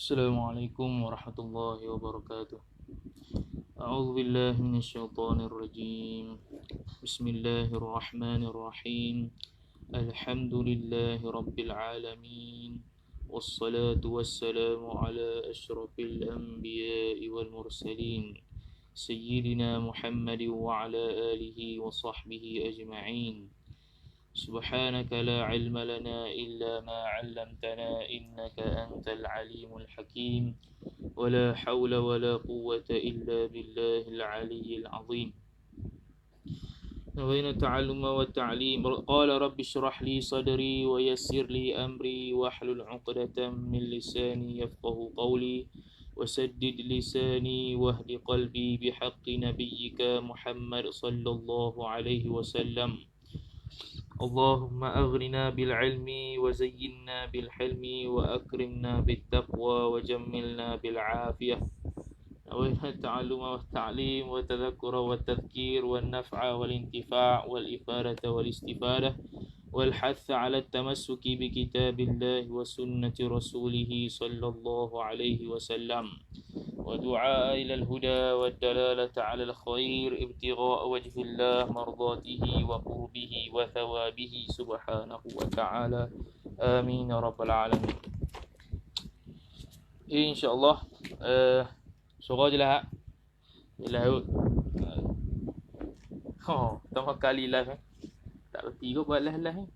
السلام عليكم ورحمة الله وبركاته. أعوذ بالله من الشيطان الرجيم. بسم الله الرحمن الرحيم. الحمد لله رب العالمين، والصلاة والسلام على أشرف الأنبياء والمرسلين سيدنا محمد وعلى آله وصحبه أجمعين. سبحانك لا علم لنا إلا ما علمتنا إنك أنت العليم الحكيم، ولا حول ولا قوة إلا بالله العلي العظيم. بين التعلم والتعليم. قال رب اشرح لي صدري ويسر لي أمري واحلل عقدة من لساني يفقه قولي وسدد لساني واهد قلبي بحق نبيك محمد صلى الله عليه وسلم. اللهم أغرنا بالعلم وزينا بالحلم وأكرمنا بالتقوى وجملنا بالعافية. نوينا التعلم والتعليم والتذكر والتذكير والنفع والانتفاع والإفادة والاستفادة والحث على التمسك بكتاب الله وسنة رسوله صلى الله عليه وسلم، ودعاء إلى الهدى والدلالة على الخير ابتغاء وجه الله مرضاته وقربه وثوابه سبحانه وتعالى. آمين يا رب العالمين. إن شاء الله surah je lah. Yelah. Pertama kali live tak reti kot buat live.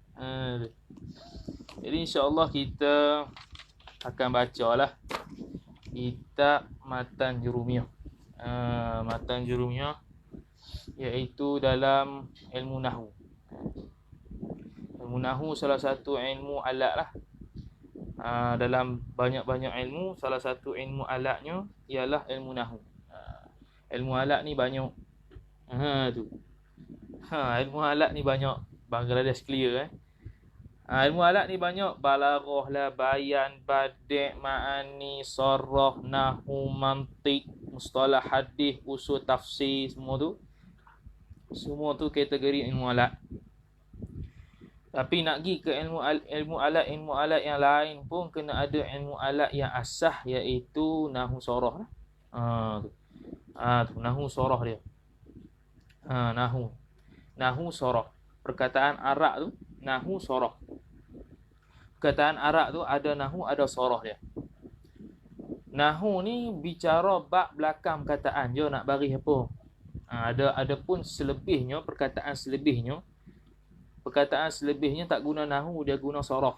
Jadi insya-Allah kita akan bacalah kitab Matan Jurumiyah. Matan Jurumiyah iaitu dalam ilmu nahwu. Ilmu nahwu salah satu ilmu alat lah. Dalam banyak-banyak ilmu, salah satu ilmu alatnya ialah ilmu nahwu. Ilmu alat ni banyak. Ilmu alat ni banyak. Bangladesh clear ilmu alat ni banyak. Balaghah lah, bayan, badi', ma'ani, sarrah, nahwu, mantiq, mustalah hadis, usul tafsir, semua tu kategori ilmu alat. Tapi nak pergi ke ilmu alat yang lain pun kena ada ilmu alat yang asah, iaitu nahwu sarrah lah. Tu nahwu sarrah dia. Nahwu sarrah. Perkataan Arab tu nahwu sarrah. Perkataan Arab tu ada nahwu, ada sarrah dia. Nahwu ni bicara bab belakang perkataan je nak bagi apa. Ada pun selebihnya, perkataan selebihnya tak guna nahwu, dia guna saraf.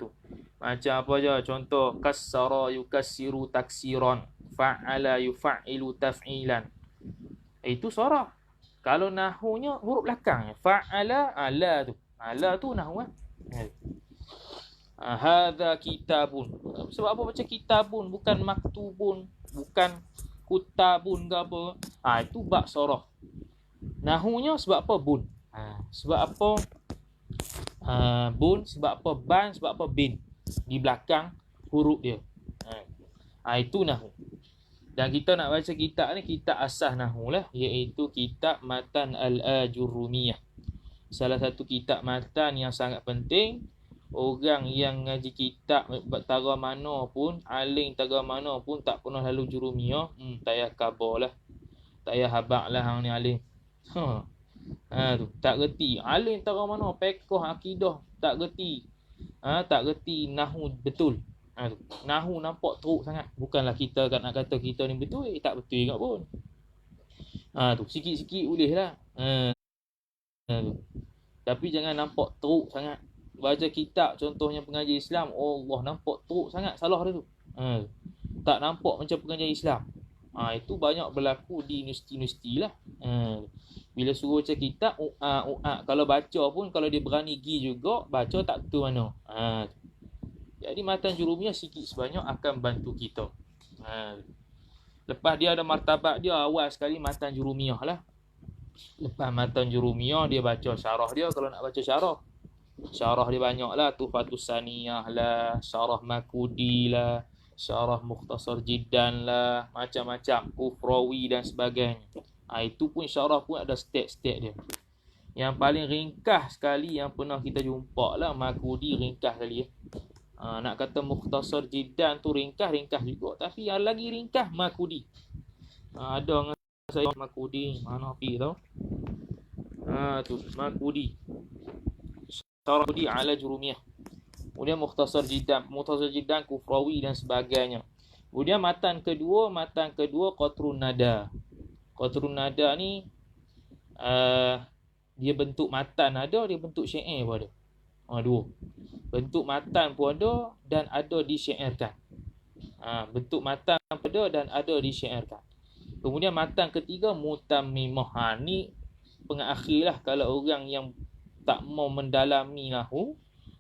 Tu. Macam apa je? Contoh kassara yukassiru taksiran, fa'ala yuf'ilu taf'ilan. Itu saraf. Kalau nahwunya huruf belakang, fa'ala, ala tu. Ala tu nahwu. Hadza kitabun. Sebab apa baca kitabun, bukan maktubun, bukan kutabun ke apa. Itu bab saraf. Nahwunya sebab apa bun? Sebab apa bun, sebab apa ban, sebab apa bin di belakang huruf dia. Itu nahwu. Dan kita nak baca kitab ni, kitab asas nahwu lah, iaitu kitab Matan Al-Ajurrumiyah. Salah satu kitab matan yang sangat penting. Orang yang ngaji kitab tara mana pun, aling tara mana pun tak pernah lalu Jurumiyah, tak payah khabar lah, tak payah habaq lah hang ni aling. Tu tak reti alim tara mana, fiqh akidah tak reti. Tak reti nahwu betul. Tu nahwu nampak teruk sangat. Bukanlah kita nak kata kita ni betul, tak betul juga pun. Tu sikit-sikit boleh lah. Tapi jangan nampak teruk sangat. Baca kitab contohnya pengajian Islam, Allah nampak teruk sangat salah dia tu. Tak nampak macam pengajian Islam. Itu banyak berlaku di universiti-universiti lah. Bila suruh baca kitab, kalau baca pun, kalau dia berani pergi juga, baca tak betul mana. Jadi Matan Jurumiyah sikit sebanyak akan bantu kita. Lepas dia ada martabat dia, awal sekali Matan Jurumiyah lah. Lepas Matan Jurumiyah, dia baca syarah dia. Kalau nak baca syarah dia banyak lah. Tuhfatus Saniyah lah, syarah Makudi lah, syarah Mukhtasar Jiddan lah, macam-macam, Kufrawi dan sebagainya. Itu pun syarah pun ada step-step dia. Yang paling ringkas sekali yang pernah kita jumpa lah Makudi, ringkas sekali Nak kata Mukhtasar Jiddan tu ringkas juga, tapi yang lagi ringkas Makudi. Ada dengan saya Makudi, mana pergi tau? Tu Makudi. Syarah Makudi ala Jurumiyah. Kemudian Mukhtasar Jiddan Kufrawi dan sebagainya. Kemudian matan kedua Qatrun Nada. Qatrun Nada ni dia bentuk matan ada, dia bentuk syair pun ada. Dua. Bentuk matan pun ada dan ada disyairkan. Bentuk matan pun ada dan ada disyairkan. Kemudian matan ketiga Mutammimah. Ni pengakhir lah kalau orang yang tak mau mendalami nahwu.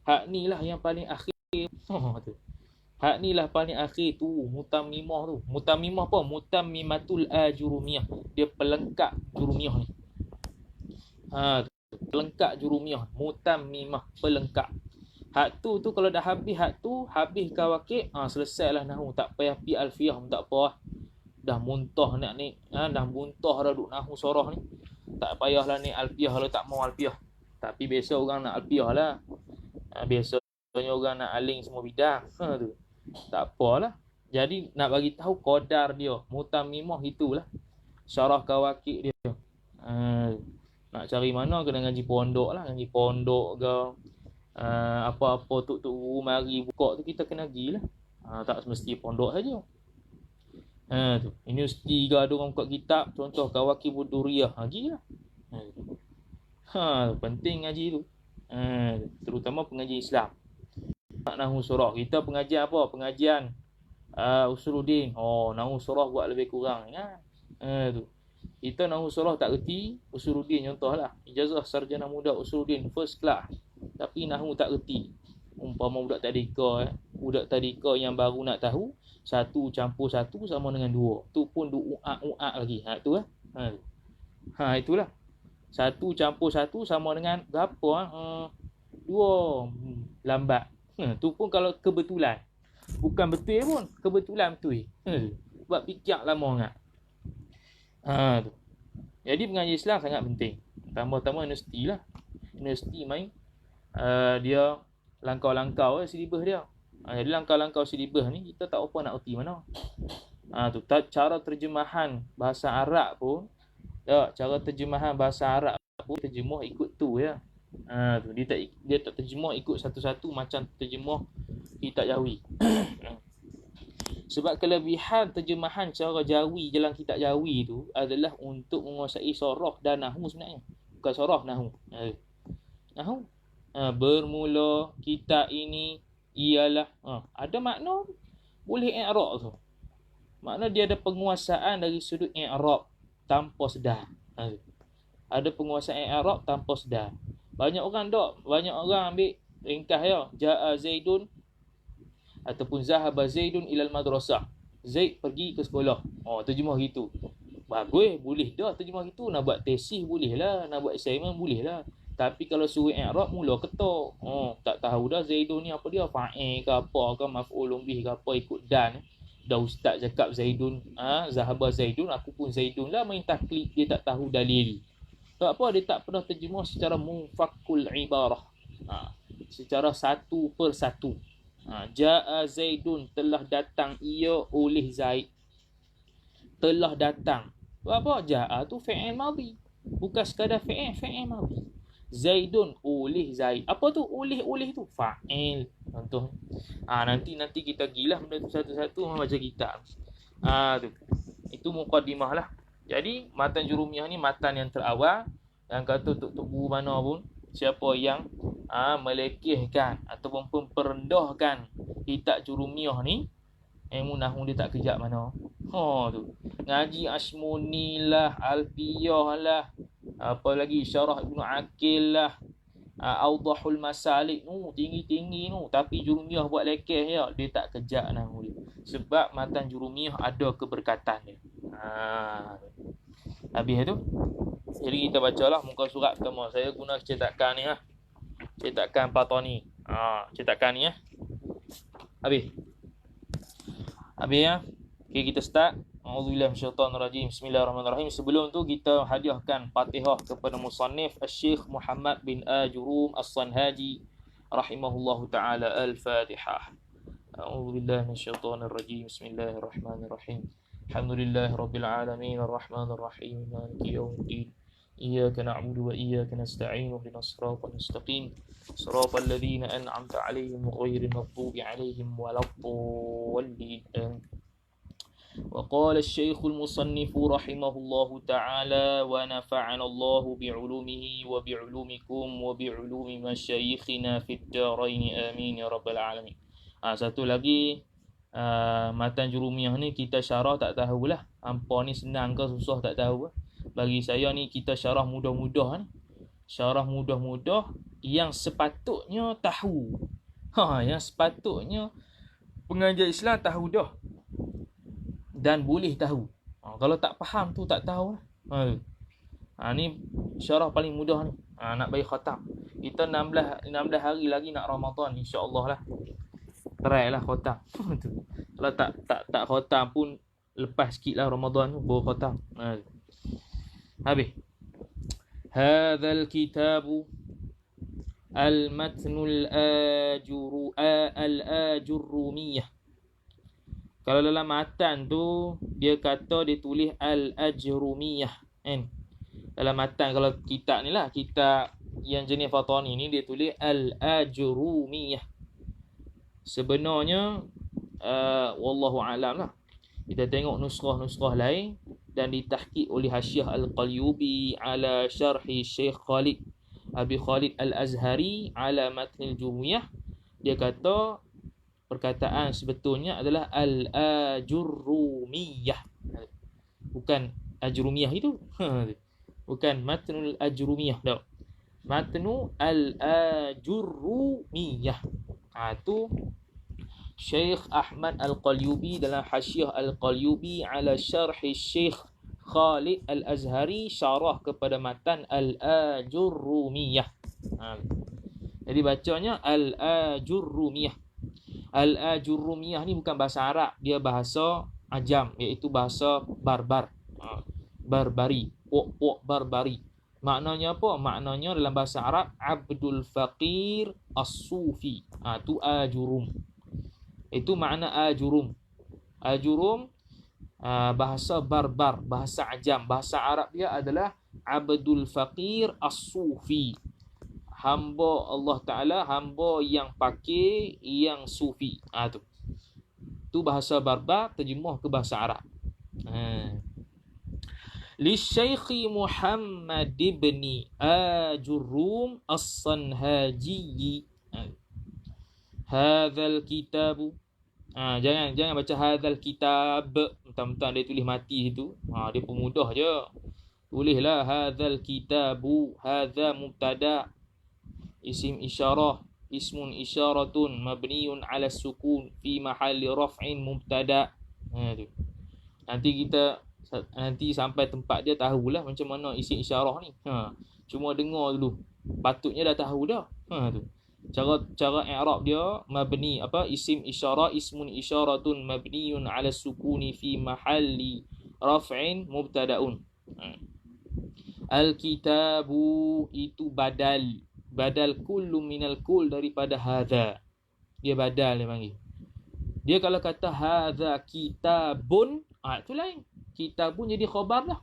Hak ni lah yang paling akhir. Tu. Hak ni lah paling akhir tu, Mutammimah tu. Mutammimah apa? Mutammimatul Ajurumiyah. Dia pelengkap Jurumiyah ni. Pelengkap Jurumiyah. Mutammimah, pelengkap. Hak tu kalau dah habis hak tu, habis kawakib, selesailah nahwu. Tak payah pi alfiyah, tak apa lah. Dah muntah nak ni, dah muntah dah duk nahwu sorah ni. Tak payahlah ni alfiyah kalau tak mau alfiyah. Tapi biasa orang nak alfiyah lah. Biasanya orang nak aling semua bidang. Tu. Tak apalah. Jadi nak bagi tahu qadar dia, Mutammimah itulah. Syarah kawakib dia. Nak cari mana kena ngaji pondok lah, ngaji pondok ke. Apa-apa tok guru mari buka tu kita kena pergi lah. Tak semesti pondok saja. Tu. Universiti ke ada orang buka kitab, contoh Kawakibud Duriyah, pergilah. Penting ngaji tu. Terutama pengajian Islam. Nahwu surah. Kita pengajian apa? Pengajian Usuluddin. Nahwu surah buat lebih kurang. Tu. Kita nahwu surah tak reti, Usuluddin contohlah. Ijazah sarjana muda Usuluddin first class. Tapi nahwu tak reti. Umpama budak tadika yang baru nak tahu 1 campur 1 sama dengan 2. Tu pun uak lagi. Tu lah. Itulah. 1 campur 1 sama dengan berapa? 2. Lambat. Tu pun kalau kebetulan. Bukan betul pun. Kebetulan betul. Buat fikir lama sangat. Tu. Jadi pengajian Islam sangat penting. Tambah-tambah universiti lah. Universiti main. Dia langkau-langkau silibus dia. Jadi langkau-langkau silibus ni kita tak apa nak erti mana. Tu cara terjemahan bahasa Arab pun. Cara terjemahan bahasa Arab pun terjemah ikut tu ya. Tu dia tak terjemah ikut satu-satu macam terjemah kitab Jawi. Sebab kelebihan terjemahan cara Jawi dalam kitab Jawi tu adalah untuk menguasai sorah dan nahwu sebenarnya. Bukan sorah, nahwu. Nahwu. Bermula kitab ini ialah ada makna boleh i'rab tu. Makna dia ada penguasaan dari sudut i'rab tanpa sedar. Ada penguasaan i'rab tanpa sedar. Banyak orang ambil ringkas ya, jaa Zaidun ataupun zahaba Zaidun ilal madrasah. Zaid pergi ke sekolah. Terjemah gitu. Bagus, boleh dah terjemah gitu. Nak buat tesis boleh lah, nak buat assignment boleh lah. Tapi kalau suruh i'rab mula ketok. Tak tahu dah Zaidun ni apa dia, fa'il ke apa ke, maf'ulun bih ke apa, ikut dan. Dah ustaz cakap Zaidun, zahaba Zaidun, aku pun Zaidun lah, main taklid, dia tak tahu dalil. Tak apa, dia tak pernah terjemah secara munfakul ibarah. Secara satu per satu. Ja'a Zaidun, telah datang ia oleh Zaid. Telah datang. Apa? Ja'a tu fi'il madhi. Bukan sekadar fi'il madhi. Zaidun oleh Zaid. Apa tu oleh tu? Fa'il. Contoh. Nanti kita gilah benda tu satu-satu baca kitab. Tu. Itu muqaddimah lah. Jadi matan Jurumiyah ni matan yang terawal. Yang kata tok guru mana pun, siapa yang melekehkan ataupun memperendahkan kitab Jurumiyah ni, ilmu nahwu dia tak kejap mana. Tu. Ngaji Ashmuni lah, Alfiyah lah, apa lagi Syarah Ibnu Aqil lah, Awdahul Masalik tinggi-tinggi tapi Jurumiyah buat lekeh ya, dia tak kejap nahwu dia. Sebab matan Jurumiyah ada keberkatan dia. Habis tu. Jadi kita bacalah muka surat pertama. Saya guna cetakan ni lah. Cetakan Patani. Cetakan ni ya. Habis ya. Okay, kita start. A'udzubillahi minasyaitonirrajim. Bismillahirrahmanirrahim. Sebelum tu kita hadiahkan Fatihah kepada musannif Syekh Muhammad bin Ajurum As-Sanhaji rahimahullahu ta'ala. Al-Fatihah. A'udzu billahi minasyaitonir rajim. Bismillahirrahmanirrahim. Alhamdulillahi rabbil alamin arrahmanir rahim maliki yaumiddin. إياك نعبد وإياك نستعين اهدنا الصراط المستقيم صراط الذين أنعمت عليهم غير المغضوب عليهم ولا الضالين. وقال الشيخ المصنف رحمه الله تعالى ونفعنا الله بعلومه وبعلومكم وبعلوم مشايخنا في الدارين آمين يا رب العالمين. Satu lagi matan jurumiyah ni kita syarah tak tahulah. Hampa ni senang ke susah tak tahu. Bagi saya ni kita syarah mudah-mudah ni. Syarah mudah-mudah yang sepatutnya tahu. Yang sepatutnya pengajar Islam tahu dah. Dan boleh tahu. Kalau tak faham tu tak tahu lah. Ni syarah paling mudah ni. Nak bagi khatam. Kita 16 hari lagi nak Ramadan insya-Allah lah. Try lah khatam. Kalau tak khatam pun lepas sikit lah Ramadan tu baru khatam. Habis. Hadzal kitabu al-matnul al-ajurrumiyah. Kalau dalam matan tu dia kata dia tulis al-ajrumiyah kan. Dalam matan kalau kitab ni lah, kitab yang jenis Fatani ni dia tulis al-ajrumiyah. Sebenarnya wallahu alam lah. Kita tengok nusrah lain dan ditahqiq oleh Hasyiah Al-Qalyubi ala syarhi Syekh Khalid Abi Khalid Al-Azhari ala matnil Jurumiyah. Dia kata perkataan sebetulnya adalah al-ajurrumiyah. Bukan ajrumiyah itu. Bukan matnul ajrumiyah dah. Matnu al-ajurrumiyah. Tu Syekh Ahmad Al-Qalyubi dalam Hasyiah Al-Qalyubi ala syarhi Syekh Khalid Al-Azhari syarah kepada matan Al-Ajurrumiyah. Jadi bacanya Al-Ajurrumiyah. Al-Ajurrumiyah ni bukan bahasa Arab, dia bahasa Ajam, iaitu bahasa Barbar. Barbari, pok Barbari. Maknanya apa? Maknanya dalam bahasa Arab Abdul Faqir As-Sufi. Tu Ajurum. Itu makna ajurum. Ajurum bahasa Barbar, bahasa Ajam. Bahasa Arab dia adalah Abdul Faqir As-Sufi. Hamba Allah Ta'ala, hamba yang pakir, yang sufi. Tu bahasa Barbar, terjemah ke bahasa Arab. Lisyaikhi Muhammad ibn Ajurrum As-Sanhaji. Hadzal kitabu. Jangan baca hadzal kitab. Mentang-mentang dia tulis mati situ. Dia pemudah je. Tulislah hadzal kitabu. Hadza mubtada. Isim isyarah. Ismun isyaratun mabniun ala sukun fi mahalli raf'in mubtada. Nanti sampai tempat dia tahulah macam mana isim isyarah ni. Cuma dengar dulu. Patutnya dah tahu dah. Tu. Cara i'rab dia mabni isim isyarah ismun isyaratun mabniun ala sukuni fi mahalli raf'in mubtada'un. Al-kitabu itu badal kullu minal kull daripada hadza. Dia badal dia panggil. Dia kalau kata hadza kitabun, itu lain. Kitabun jadi khabar dah.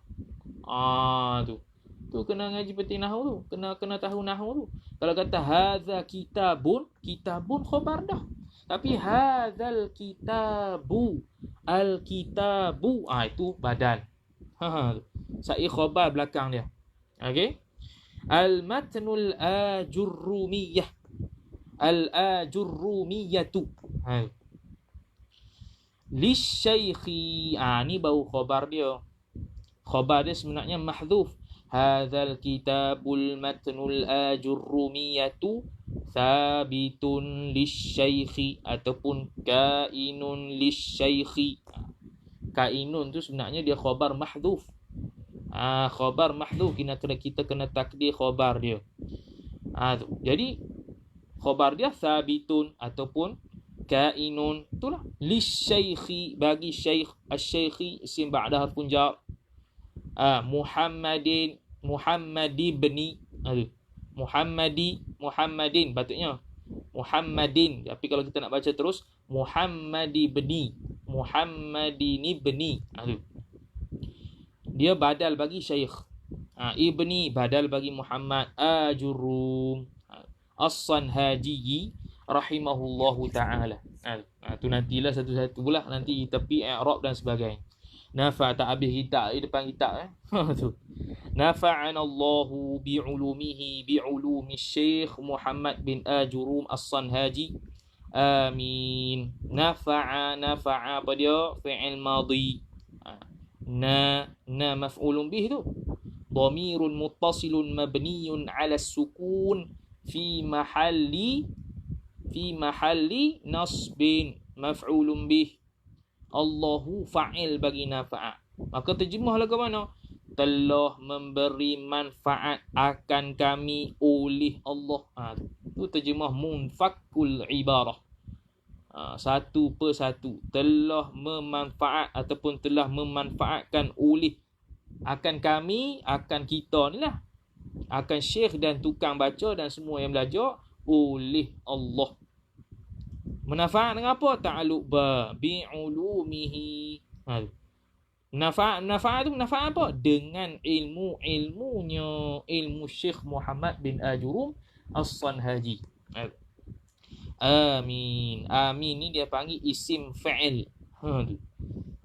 Tu kena ngaji peti nahwu tu. Kena tahu nahwu tu. Kalau kata hadza kitabun khabar dah. Tapi hadzal kitabu, al-kitabu, itu badal. Sai khabar belakang dia. Okey. Al-matnul ajurrumiyah. Al-ajurrumiyatu. Lisyaikhi. Ni baru khabar dia. Khabar dia sebenarnya mahdhuf. Hadzal kitabul matnul ajurrumiyatu thabitun lisyaikhi ataupun kainun lisyaikhi. Kainun tu sebenarnya dia khabar mahdhuf. Khabar mahdhuf, kita kena takdir khabar dia. Jadi khabar dia thabitun ataupun kainun, itulah lisyaikhi, bagi syekh. Asy-syaikhi isim ba'da harfun jar. Muhammadin, Muhammadi bni, Muhammadin patutnya. Muhammadin. Tapi kalau kita nak baca terus, Muhammadibni. Muhammadinibni. Dia badal bagi syekh. Ibni badal bagi Muhammad. Ajurum. As-Sanhaji rahimahullahu ta'ala. Tu nantilah satu-satu pula. Nanti tepi i'rab dan sebagainya. Nafa' tak habis kitab di depan kitab tu. Nafa'anallahu bi'ulumihi bi'ulumi Syekh Muhammad bin Ajurum As-Sanhaji. Amin. Nafa'a apa dia? Fi'il madhi. Na maf'ulun bih tu. Dhamirun muttasilun mabniyun 'ala as-sukun fi mahalli nasbin maf'ulun bih. Allahu fa'il bagi nafa'a. Maka terjemahlah ke mana? Telah memberi manfaat akan kami oleh Allah. Itu terjemah munfakul ibarah. Satu persatu. Telah memanfaat ataupun telah memanfaatkan oleh akan kami, akan kita ni lah. Akan syekh dan tukang baca dan semua yang belajar oleh Allah. Manfaat dengan apa? Ta'alluq ba bi'ulumihi. Manfaat tu manfaat apa? Dengan ilmunya, ilmu Syekh Muhammad bin Ajurum As-Sanhaji. Amin. Amin ni dia panggil isim fa'il.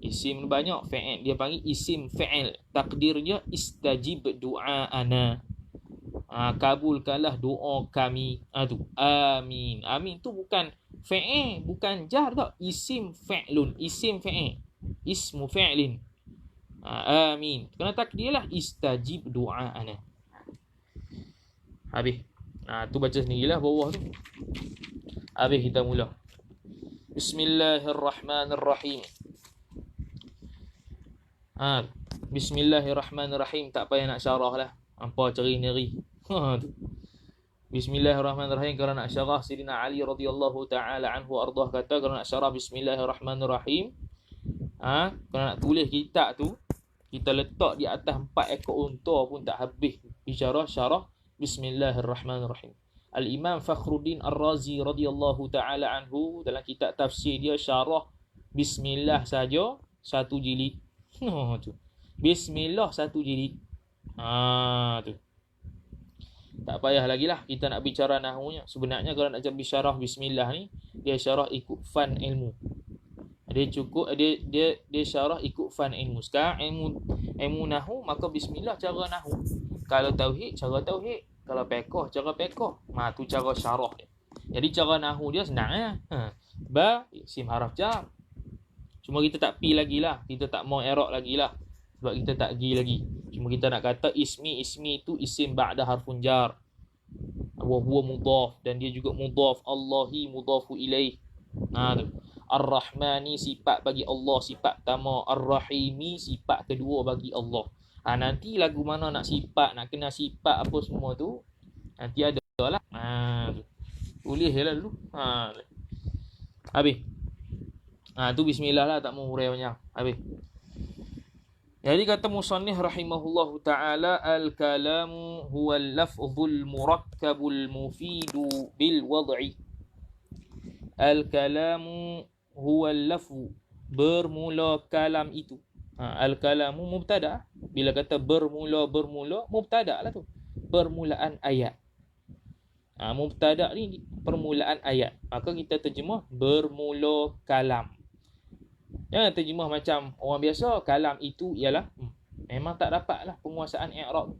Isim ni banyak, fa'il dia panggil isim fa'il. Takdirnya istajib du'aana. Kabulkanlah doa kami. Tu amin. Amin tu bukan fa'il, bukan jar tak. Isim fa'lun, isim fa'il, ismu fa'lin. Amin. Kena takdirlah istajib du'aana. Habis. Tu baca sendirilah bawah tu. Habis kita mula. Bismillahirrahmanirrahim. Bismillahirrahmanirrahim. Tak payah nak syarah lah. Apa ceri-neri. Bismillahirrahmanirrahim. Kalau nak syarah Sayyidina Ali radhiyallahu ta'ala anhu ardah kata, kalau nak syarah Bismillahirrahmanirrahim, kalau nak tulis kitab tu, kita letak di atas 4 ekor unta pun tak habis bicara syarah Bismillahirrahmanirrahim. Al-Imam Fakhruddin Ar-Razi radhiyallahu ta'ala anhu dalam kitab tafsir dia syarah Bismillah saja 1 jilid. Tu. Bismillah 1 jilid. Tu. Tak payah lagi lah kita nak bicara nahunya. Sebenarnya kalau nak bicara bismillah ni, dia syarah ikut fan ilmu. Dia cukup dia syarah ikut fan ilmu. Sekarang ilmu nahu, maka bismillah cara nahu. Kalau tauhid cara tauhid, kalau fiqh cara fiqh. Tu cara syarah dia. Jadi cara nahu dia senang ya. Ba isim haraf jar. Cuma kita tak pi lagi lah. Kita tak mau i'rab lagi lah. Sebab kita tak gi lagi. Cuma kita nak kata ismi itu isim ba'da harfun jar. Wa huwa mudhaf, dan dia juga mudhaf. Allahi mudhafu ilaih. Ar-Rahmani sifat bagi Allah, sifat pertama. Ar-Rahimi sifat kedua bagi Allah. Nanti lagu mana nak sifat, nak kena sifat apa semua tu, nanti ada lah. Tulis je lah dulu. Habis. Tu bismillah lah, tak mau hurai banyak. Habis. Jadi kata musannif rahimahullahu ta'ala, al-kalamu huwa al-lafzul murakkabul mufidu bil wad'i. Al-kalamu huwa al-lafzu, bermula kalam itu. Al-kalamu mubtada. Bila kata bermula, mubtada lah tu. Permulaan ayat. Mubtada ni permulaan ayat. Maka kita terjemah bermula kalam. Jangan terjemah macam orang biasa, kalam itu ialah. Memang tak dapat lah penguasaan i'rab,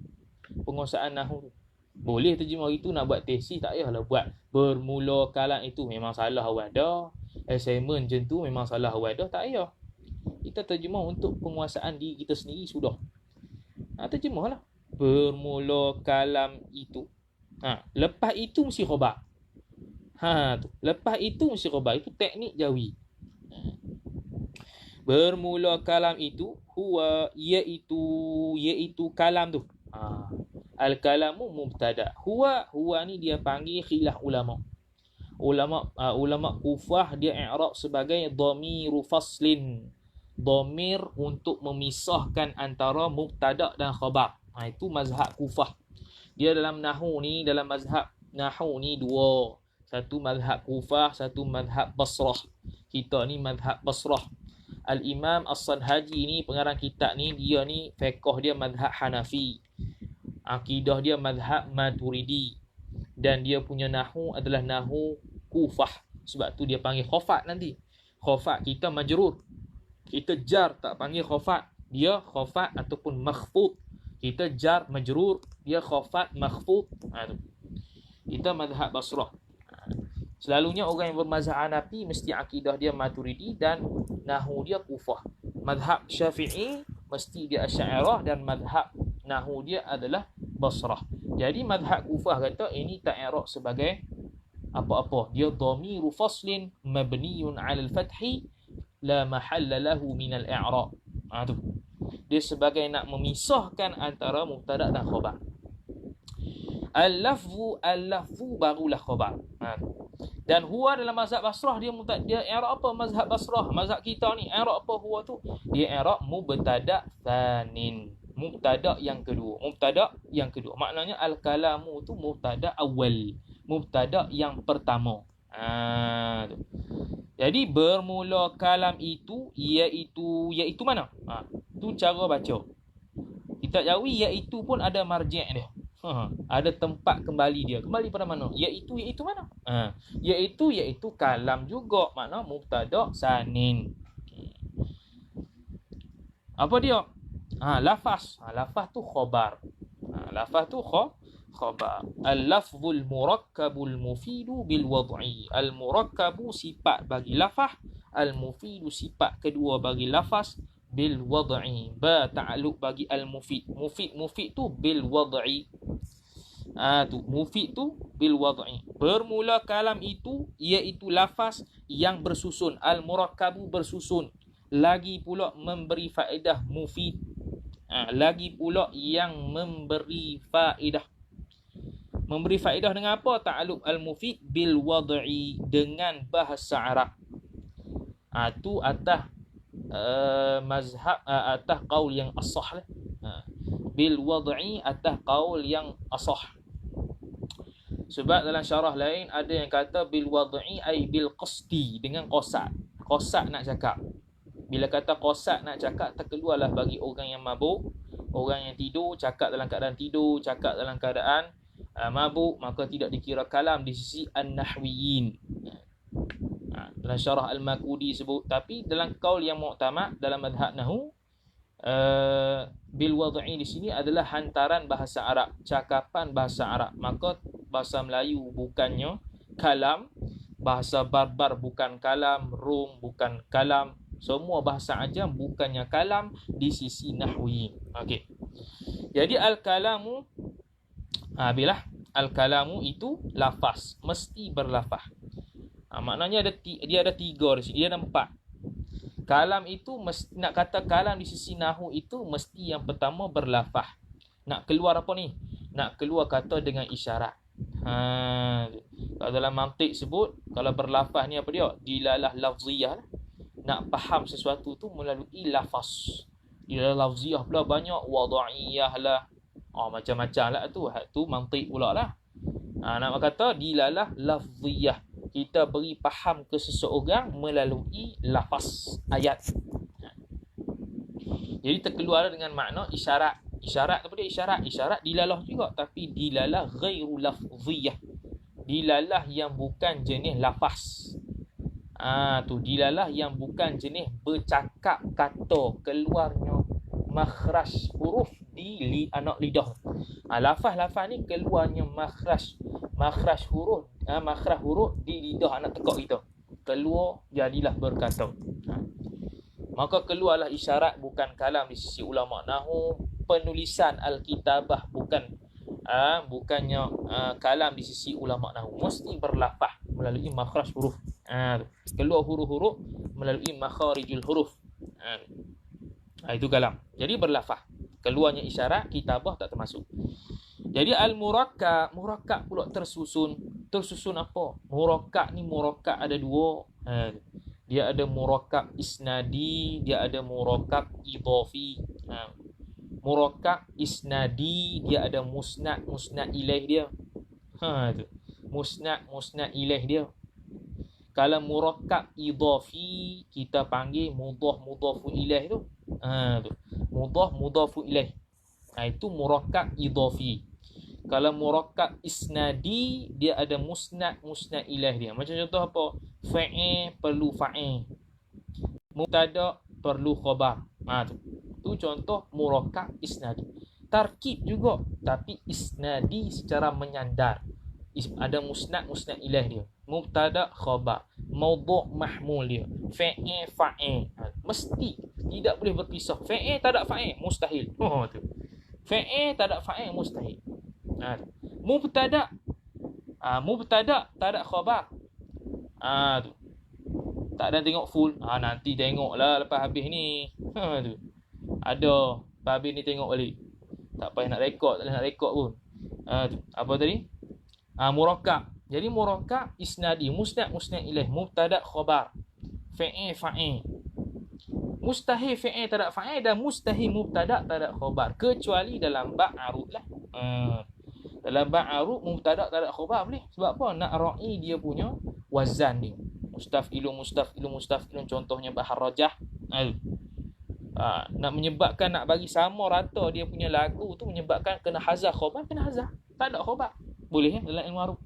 penguasaan nahwu. Boleh terjemah itu, nak buat tesis tak payahlah buat bermula kalam itu. Memang salah wadah. Assignment macam tu memang salah wadah, tak payah. Kita terjemah untuk penguasaan diri kita sendiri sudah. Terjemahlah bermula kalam itu. Lepas itu mesti khabar. Tu. Lepas itu mesti khabar. Itu teknik jawi. Bermula kalam itu huwa, iaitu kalam tu. Al-kalamu mubtada. Huwa ni dia panggil khilaf ulama. Ulama Kufah dia i'rab sebagai dhamiru faslin. Dhamir untuk memisahkan antara mubtada dan khabar. Itu mazhab Kufah. Dia dalam nahwu ni, dalam mazhab nahwu ni dua. Satu mazhab Kufah, satu mazhab Basrah. Kita ni mazhab Basrah. Al-Imam As-Sanhaji ni pengarang kitab ni, dia ni fiqh dia mazhab Hanafi. Akidah dia mazhab Maturidi. Dan dia punya nahu adalah nahu Kufah. Sebab tu dia panggil khafat nanti. Khafat kita majrur. Kita jar tak panggil khafat. Dia khafat ataupun makhfud. Kita jar majrur, dia khafat makhfud. Kita mazhab Basrah. Selalunya orang yang bermazhab Hanafi mesti akidah dia Maturidi dan nahu dia Kufah. Mazhab Syafi'i mesti dia Asy'ariyah dan mazhab nahu dia adalah Basrah. Jadi mazhab Kufah kata ini tak i'rab sebagai apa-apa. Dia dhamiru faslin mabniyun 'ala al-fathi la mahalla lahu min al-i'rab. Tu. Dia sebagai nak memisahkan antara mubtada dan khabar. Al-lafzu barulah khabar. Dan huwa dalam mazhab Basrah dia i'rab apa mazhab Basrah? Mazhab kita ni i'rab apa huwa tu? Dia i'rab mubtada tsanin. Mubtada yang kedua. Mubtada yang kedua. Maknanya al-kalamu tu mubtada awal. Mubtada yang pertama. Tu. Jadi bermula kalam itu iaitu mana? Tu cara baca. Kitab Jawi iaitu pun ada marji' dia. Ada tempat kembali dia. Kembali pada mana? Iaitu mana? Iaitu kalam juga. Makna mubtada sanin. Apa dia? Lafaz. Lafaz tu khabar. Lafaz tu khabar. Al-lafzul murakkabul mufidu bil wad'i. Al-murakkabu sifat bagi lafaz. Al-mufidu sifat kedua bagi lafaz. Bil wad'i. Ba ta'alluq bagi al-mufid. Mufid tu bil wad'i. Tu mufid tu bil wad'i. Bermula kalam itu iaitu lafaz yang bersusun. Al-murakkabu bersusun. Lagi pula memberi faedah mufid. Lagi pula yang memberi faedah. Memberi faedah dengan apa? Ta'alluq al-mufid bil wad'i, dengan bahasa Arab. Tu atas mazhab, atas qaul yang asah lah. Bil wad'i atas qaul yang asah. Sebab dalam syarah lain ada yang kata bil wad'i ay bil qasdi, dengan qasad. Qasad nak cakap. Bila kata qasad nak cakap, terkeluarlah bagi orang yang mabuk, orang yang tidur, cakap dalam keadaan tidur, cakap dalam keadaan mabuk, maka tidak dikira kalam di sisi an-nahwiyin. Dalam syarah Al-Makudi sebut. Tapi dalam qaul yang mu'tamad dalam mazhab nahwu, bil wad'i di sini adalah hantaran bahasa Arab, cakapan bahasa Arab. Maka bahasa Melayu bukannya kalam, bahasa Barbar bukan kalam, Rom bukan kalam, semua bahasa Ajam bukannya kalam di sisi nahwi. Okey. Jadi al-kalamu, bila al-kalamu itu lafaz, mesti berlafaz. Maknanya dia ada tiga di sini, dia ada empat. Kalam itu nak kata kalam di sisi nahwu itu mesti yang pertama berlafaz. Nak keluar apa ni? Nak keluar kata dengan isyarat. Kalau dalam mantik sebut, kalau berlafaz ni apa dia? Dilalah lafziyah. Nak faham sesuatu tu melalui lafaz. Dilalah lafziyah pula banyak, wada'iyah lah. Macam-macam lah tu. Tu mantik pula lah. Nak kata dilalah lafziyah. Kita beri faham ke seseorang melalui lafaz ayat. Jadi terkeluar dengan makna isyarat. Isyarat apa dia? Isyarat dilalah juga, tapi dilalah ghairu lafziyah. Dilalah yang bukan jenis lafaz. Tu dilalah yang bukan jenis bercakap kata, keluarnya makhraj huruf di anak lidah. Lafaz-lafaz ni keluarnya makhraj huruf, makhraj huruf di lidah anak tekak kita. Keluar jadilah berkata. Maka keluarlah isyarat, bukan kalam di sisi ulama nahwu. Penulisan al-kitabah bukannya kalam di sisi ulama nahwu. Mesti berlafaz melalui makhraj huruf. Keluar huruf-huruf melalui makharijul huruf. Itu kalam. Jadi berlafaz. Keluarnya isyarat, kitabah tak termasuk. Jadi al-murakkab, murakkab pula tersusun. Tersusun apa? Murakkab ni murakkab ada dua. Dia ada murakkab isnadi, dia ada murakkab idhafi. Murakkab isnadi dia ada musnad ilaih dia. Tu. musnad ilaih dia. Kalau murakkab idhafi, kita panggil mudhafu ilaih tu. Tu. Mudhafu ilaih. Itu murakkab idhafi. Kalau murakkab isnadi, dia ada musnad ilaih dia. Macam contoh apa? Fa'il perlu fa'il. Mubtada perlu khabar. Tu contoh murakkab isnadi. Tarkib juga, tapi isnadi secara menyandar. Ada musnad ilaih dia. Mubtada khabar, maudhu' mahmul dia, fa'il. Mesti tidak boleh berpisah. Fa'il tak ada fa'il, mustahil. Tu. Fa'il tak ada fa'il, mustahil. Mubtada tak ada khabar. Tu. Tak ada tengok full. Nanti tengoklah lepas habis ni. Tu. Ada lepas habis ni tengok balik. Tak payah nak rekod, tak nak rekod pun. Tu. Apa tadi? Murakkab. Jadi murakkab isnadi, musnad ilaih, mubtada khabar, fa'il. Mustahil fa'il tak ada fa'il dan mustahil mubtada tak ada khabar, kecuali dalam ba'arud lah. Dalam ba'arud mubtada tak ada khabar boleh. Sebab apa? Nak ra'i dia punya wazan dia. Mustaf'ilun, contohnya bahar rajah. Nak menyebabkan, nak bagi sama rata dia punya lagu tu, menyebabkan kena hazah khabar, kena hazah. Tak ada khabar. Boleh dalam ilmu arud.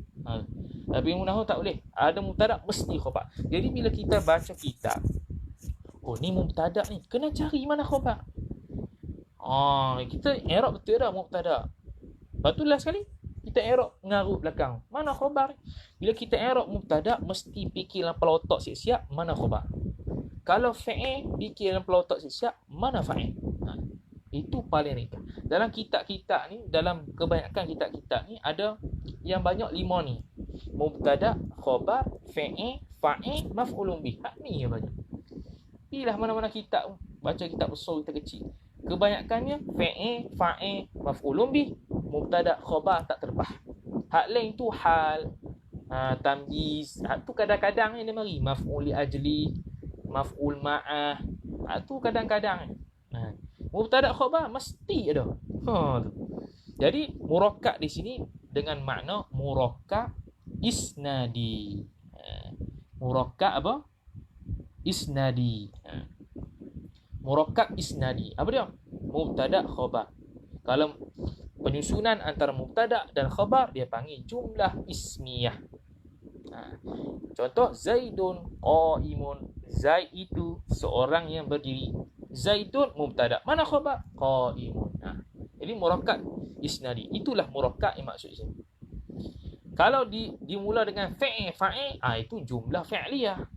Tapi ilmu nahwu tak boleh. Ada mubtada mesti khabar. Jadi bila kita baca kitab, ni mubtada ni, kena cari mana khabar. Kita i'rab betul dah mubtada. Lepas tu last sekali kita i'rab ngarut belakang. Mana khabar? Bila kita i'rab mubtada, mesti fikir dalam kepala otak siap-siap mana khabar. Kalau fa'il, fikir dalam kepala otak siap-siap mana fa'il. Itu paling ringkas. Dalam kitab-kitab ni, dalam kebanyakan kitab-kitab ni, ada yang banyak 5 ni. Mubtada, khabar, fa'il, maf'ulun bih. Ni yang banyak. Pilih mana-mana kitab. Baca kitab besar, kitab kecil. Kebanyakannya fa'il, maf'ulun bih. Mubtada, khabar tak terlepas. Hak lain tu hal, tamyiz. Tu kadang-kadang dia mari. Maf'ul li ajli, maf'ul ma'ah. Tu kadang-kadang. Mubtada khabar mesti ada. Jadi murakkab di sini dengan makna murakkab isnadi. Murakkab apa? Isnadi. Murakkab isnadi. Apa dia? Mubtada khabar. Kalau penyusunan antara mubtada dan khabar, dia panggil jumlah ismiyah. Contoh, Zaidun qaimun. Zaid itu seorang yang berdiri. Zaidun mubtada. Mana khabar? Qaimun. Jadi murakkab isnadi. Itulah murakkab yang maksud sini. Kalau dimula dengan fa'il, itu jumlah fi'liyah.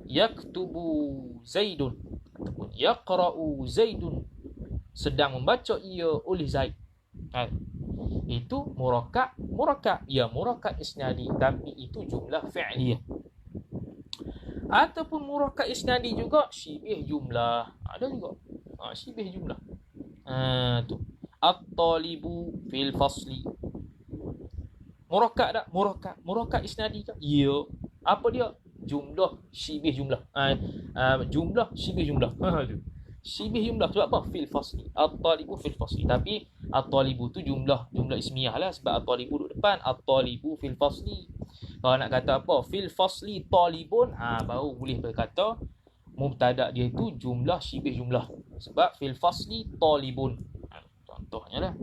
Yaktubu Zaidun ataupun yaqra'u Zaidun. Sedang membaca ia oleh Zaid. Itu murakkab. Ya, murakkab isnadi, tapi itu jumlah fi'liyah. Ataupun murakkab isnadi juga syibih jumlah. Ada juga. Syibih jumlah. Tu. At-talibu fil fasli. Murakkab tak? Murakkab isnadi ke? Ya. Apa dia? Jumlah syibih jumlah. Jumlah syibih jumlah. Syibih jumlah sebab apa? Fil fasli. At-talibu fil fasli. Tapi at-talibu tu jumlah ismiyah lah, sebab at-talibu duduk depan. At-talibu fil fasli. Kalau nak kata apa? Fil fasli talibun, baru boleh berkata mubtada dia itu jumlah syibih jumlah. Sebab fil fasli talibun. Contohnya lah.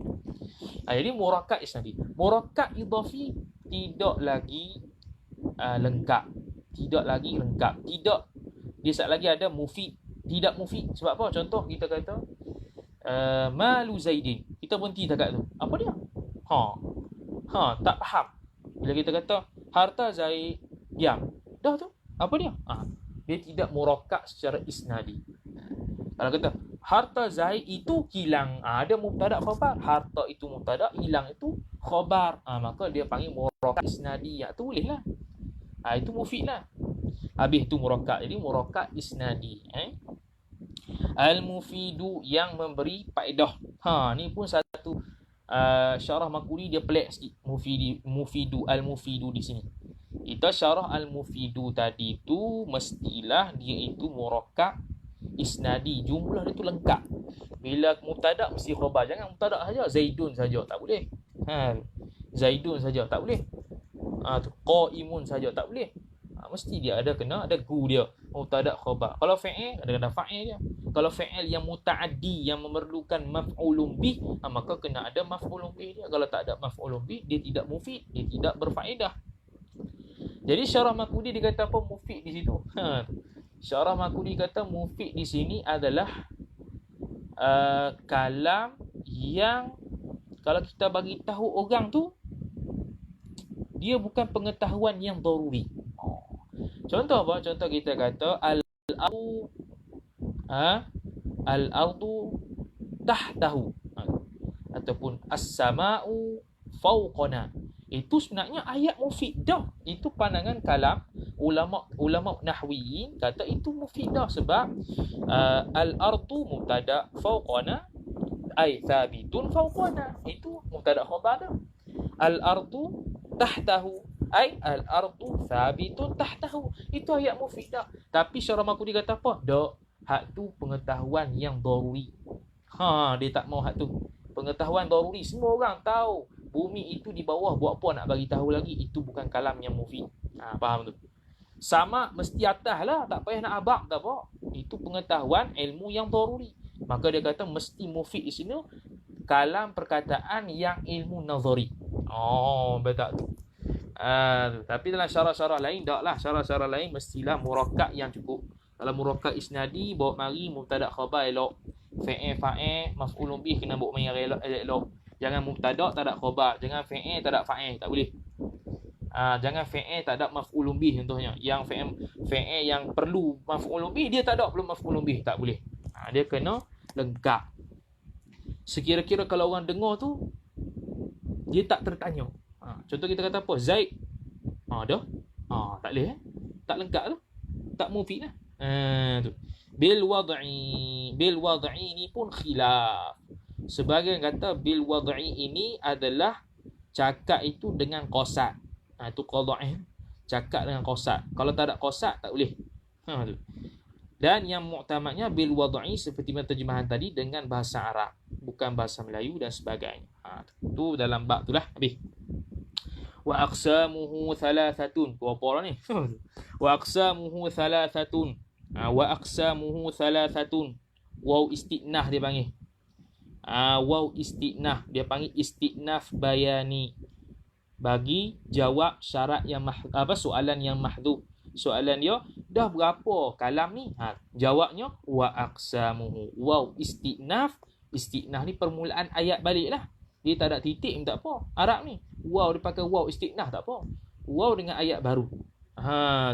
Jadi murakkab isnadi. Murakkab idhafi tidak lagi lengkap. Tidak. Dia sat lagi ada mufid. Tidak mufid. Sebab apa? Contoh kita kata malu Zaidin. Kita berhenti dekat tu. Apa dia? Tak faham. Bila kita kata harta Zaid diam. Dah tu. Apa dia? Dia tidak murakkab secara isnadi. Kalau kata harta Zaid itu hilang. Ada mubtada khabar. Harta itu mubtada, hilang itu khabar. Maka dia panggil murakkab isnadi. Tu boleh lah. Itu mufid lah. Habis tu murakkab. Jadi murakkab isnadi. Al-mufidu, yang memberi faedah. Ni pun satu syarah Maghuli dia pelik sikit. Mufidu, al-mufidu di sini. Kita syarah al-mufidu tadi tu mestilah dia itu murakkab isnadi. Jumlah dia tu lengkap. Bila mubtada mesti khabar. Jangan mubtada saja, Zaidun saja tak boleh. Zaidun saja tak boleh. Tu qaimun saja tak boleh. Mesti dia kena ada gu dia, mubtada khabar. Kalau fi'il ada fa'il dia. Kalau fi'il yang mutaaddi yang memerlukan maf'ulun bih, maka kena ada maf'ulun bih dia. Kalau tak ada maf'ulun bih, dia tidak mufid, dia tidak berfaedah. Jadi Syarah Maturidi dia kata apa mufid di situ? Syarah Maturidi kata mufid di sini adalah kalam yang kalau kita bagi tahu orang tu, dia bukan pengetahuan yang daruri. Contoh apa? Contoh kita kata al-ardu tahtahu, ataupun as-sama'u fawqana. Itu sebenarnya ayat mufid dah. Itu pandangan kalam ulama nahwiyin kata itu mufid dah, sebab al-ardu mubtada, fawqana ay thabitun fawqana, itu mubtada khabar dah. Al-ardu tahtahu ay al-ardu thabitun tahtahu, itu ayat mufid dah. Tapi Syarah Maturidi kata apa? Dak, hak tu pengetahuan yang daruri. Dia tak mau hak tu. Pengetahuan daruri, semua orang tahu bumi itu di bawah, buat apa nak bagi tahu lagi? Itu bukan kalam yang mufid. Faham tu? Sama mesti atas lah, tak payah nak abak tak apa. Itu pengetahuan ilmu yang daruri. Maka dia kata mesti mufid di sini kalam perkataan yang ilmu nazari. Betul tu. Tapi dalam syarah-syarah lain taklah. Syarah-syarah lain mestilah murakkab yang cukup. Kalau murakkab isnadi bawa mari mubtada khabar elok, fa'il maf'ulun bih kena bawa mari elok. Jangan mubtada tak ada khabar, jangan fa'il tak ada fa'il, tak boleh. Jangan fa'il tak ada maf'ulun bih contohnya. Yang fa'il yang perlu maf'ulun bih dia tak ada perlu maf'ulun bih, tak boleh. Dia kena lengkap. Sekira-kira kalau orang dengar tu dia tak tertanya. Contoh kita kata apa? Zaid. Dah. Tak boleh tak lengkap tu. Tak mufid lah. Tu. Bil wad'i ni pun khilaf. Sebagian kata bil wad'i ini adalah cakap itu dengan qasad. Itu qadha'ih. Cakap dengan qasad. Kalau tak ada qasad tak boleh. Tu. Dan yang muktamadnya bil wad'i seperti terjemahan tadi dengan bahasa Arab, bukan bahasa Melayu dan sebagainya. Tu dalam bab tu lah. Habis. Wa aqsamuhu thalathatun. Apa orang ni? Wa aqsamuhu thalathatun. Wa aqsamuhu thalathatun. Waw istinah dia panggil. Waw istinah dia panggil istinaf bayani. Bagi jawab syarat yang soalan yang mahdhuf. Soalan dia dah berapa kalam ni? Jawabnya wa aqsamuhu. Waw istinaf. Istinah ni permulaan ayat baliklah. Dia tak ada titik pun tak apa. Arab ni. Waw dia pakai waw istinah tak apa. Waw dengan ayat baru.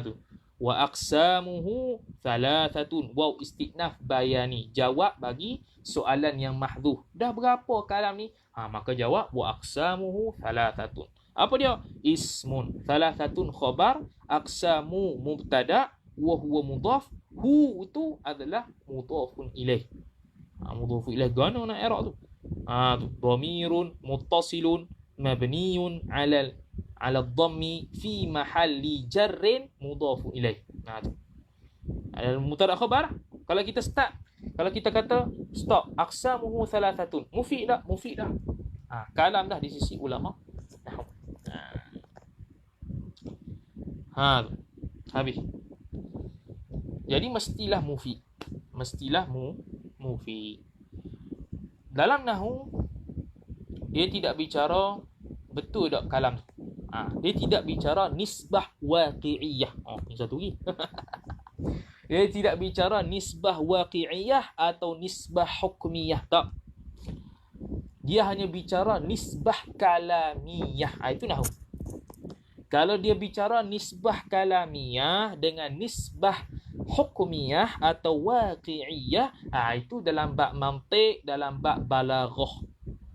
Tu. Wa aqsamuhu thalathatun. Waw istinaf bayani. Jawab bagi soalan yang mahdhuf. Dah berapa kalam ni? Maka jawab wa aqsamuhu thalathatun. Apa dia? Ismun. Thalathatun khabar. Aqsamu mubtada. Wa huwa mudhaf. Hu itu adalah mudhafun ilaih. Mudhafun ilaih. Gana nak i'rab tu? Dhamirun muttasilun mabniyun ala dhammi fi mahalli jarrin mudhafun ilaih. Mubtada khabar. Kalau kita start, kalau kita kata stop, aqsamuhu thalathatun, mufid dah. Kalam dah di sisi ulama nahwu. Habis. Jadi mestilah mufid. Mufid. Dalam nahwu dia tidak bicara betul tak kalam. Dia tidak bicara nisbah waqi'iyah. Ini satu lagi. Dia tidak bicara nisbah waqi'iyah atau nisbah hukmiyah, tak. Dia hanya bicara nisbah kalamiyah. Itu nahwu. Kalau dia bicara nisbah kalamiyah dengan nisbah hukmiyah atau waqi'iyah, itu dalam bab mantiq, dalam bab balaghah,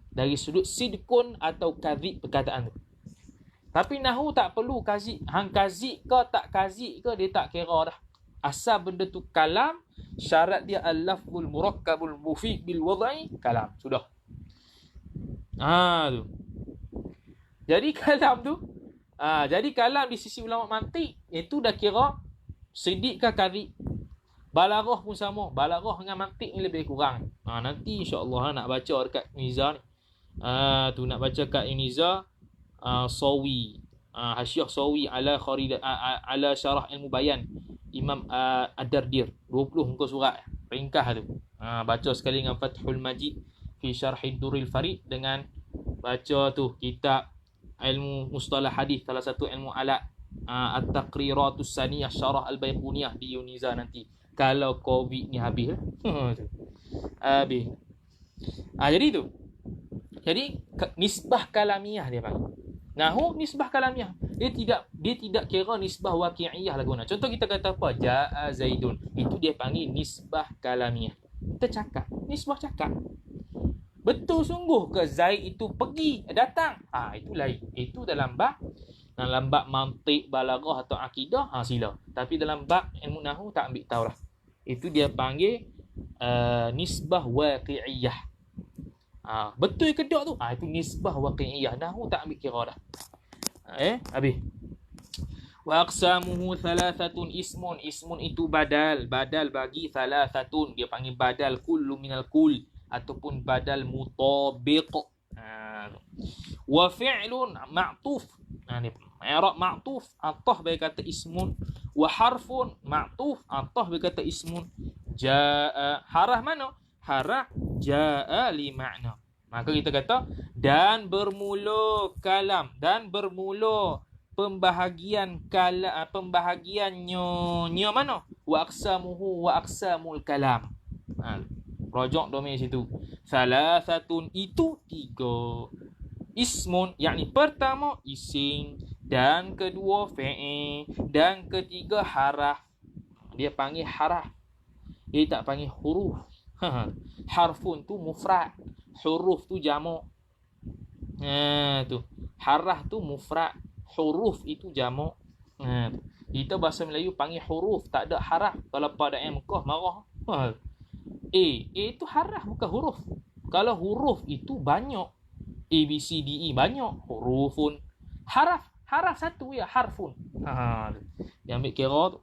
dari sudut sidqun atau kadhib perkataan tu. Tapi nahwu tak perlu kazib. Hang kazib ke tak kazib ke dia tak kira dah. Asal benda tu kalam, syarat dia al-lafzul murakkabul mufid bil wad'i, kalam. Sudah. Tu. Jadi kalam tu, jadi kalam di sisi ulama mantiq itu dah kira sidik ke kadhib. Balaghah pun sama. Balaghah dengan mantiq ni lebih kurang. Nanti insya-Allah nak baca dekat Niza ni. Tu nak baca kat Niza sawi. Hasyiah Sawi ala ala syarah ilmu bayan Imam Ad-Dardir, 20 muka surat, ringkas tu. Baca sekali dengan Fathul Majid fi Syarhid Durril Farid, dengan baca tu kitab ilmu mustalah hadis, salah satu ilmu alat, At-Taqriratus Saniyah Syarah Al-Baiquniyah di Uniza nanti. Kalau COVID ni habis lah. Habis. Jadi tu. Jadi nisbah kalamiah dia panggil. Nahu nisbah kalamiah. Dia tidak kira nisbah waqi'iyah lah guna. Contoh kita kata apa? Ja'a Zaidun. Itu dia panggil nisbah kalamiah. Kita cakap, nisbah cakap. Betul sungguh ke Zaid itu pergi, datang? Itu lain. Itu dalam bab mantiq, balaghah atau akidah, sila. Tapi dalam bab ilmu nahwu tak ambil tahu lah. Itu dia panggil nisbah waqi'iyah. Betul ke tak tu? Itu nisbah waqi'iyah. Nahwu tak ambil kira dah. Habis. Wa aqsamuhu thalathatun ismun. Ismun itu badal. Badal bagi thalathatun. Dia panggil badal kullu minal kull. Ataupun badal mutabiq. Wa fi'lun ma'tuf. Ni i'rab ma'tuf. Atah bagi kata ismun. Wa harfun ma'tuf. Atah bagi kata ismun. Ja'a. Harah mana? Harah ja'a li ma'na. Maka kita kata dan bermula kalam, dan bermula pembahagian kalam, pembahagiannya mana? Wa aqsamuhu wa aqsamul kalam. Rojok domain situ. Salasatun itu 3. Ismun, yakni pertama isim, dan kedua fi'il, dan ketiga haraf. Dia panggil haraf. Dia tak panggil huruf. Harfun tu mufrad, huruf tu jamak. Tu. Haraf tu mufrad, huruf itu jamak. Kita bahasa Melayu panggil huruf, tak ada haraf. Kalau pada Mekah marah. A itu haraf bukan huruf. Kalau huruf itu banyak. A, B, C, D, E banyak. Hurufun. Haraf satu ya, harfun. Dia ambil kira tu.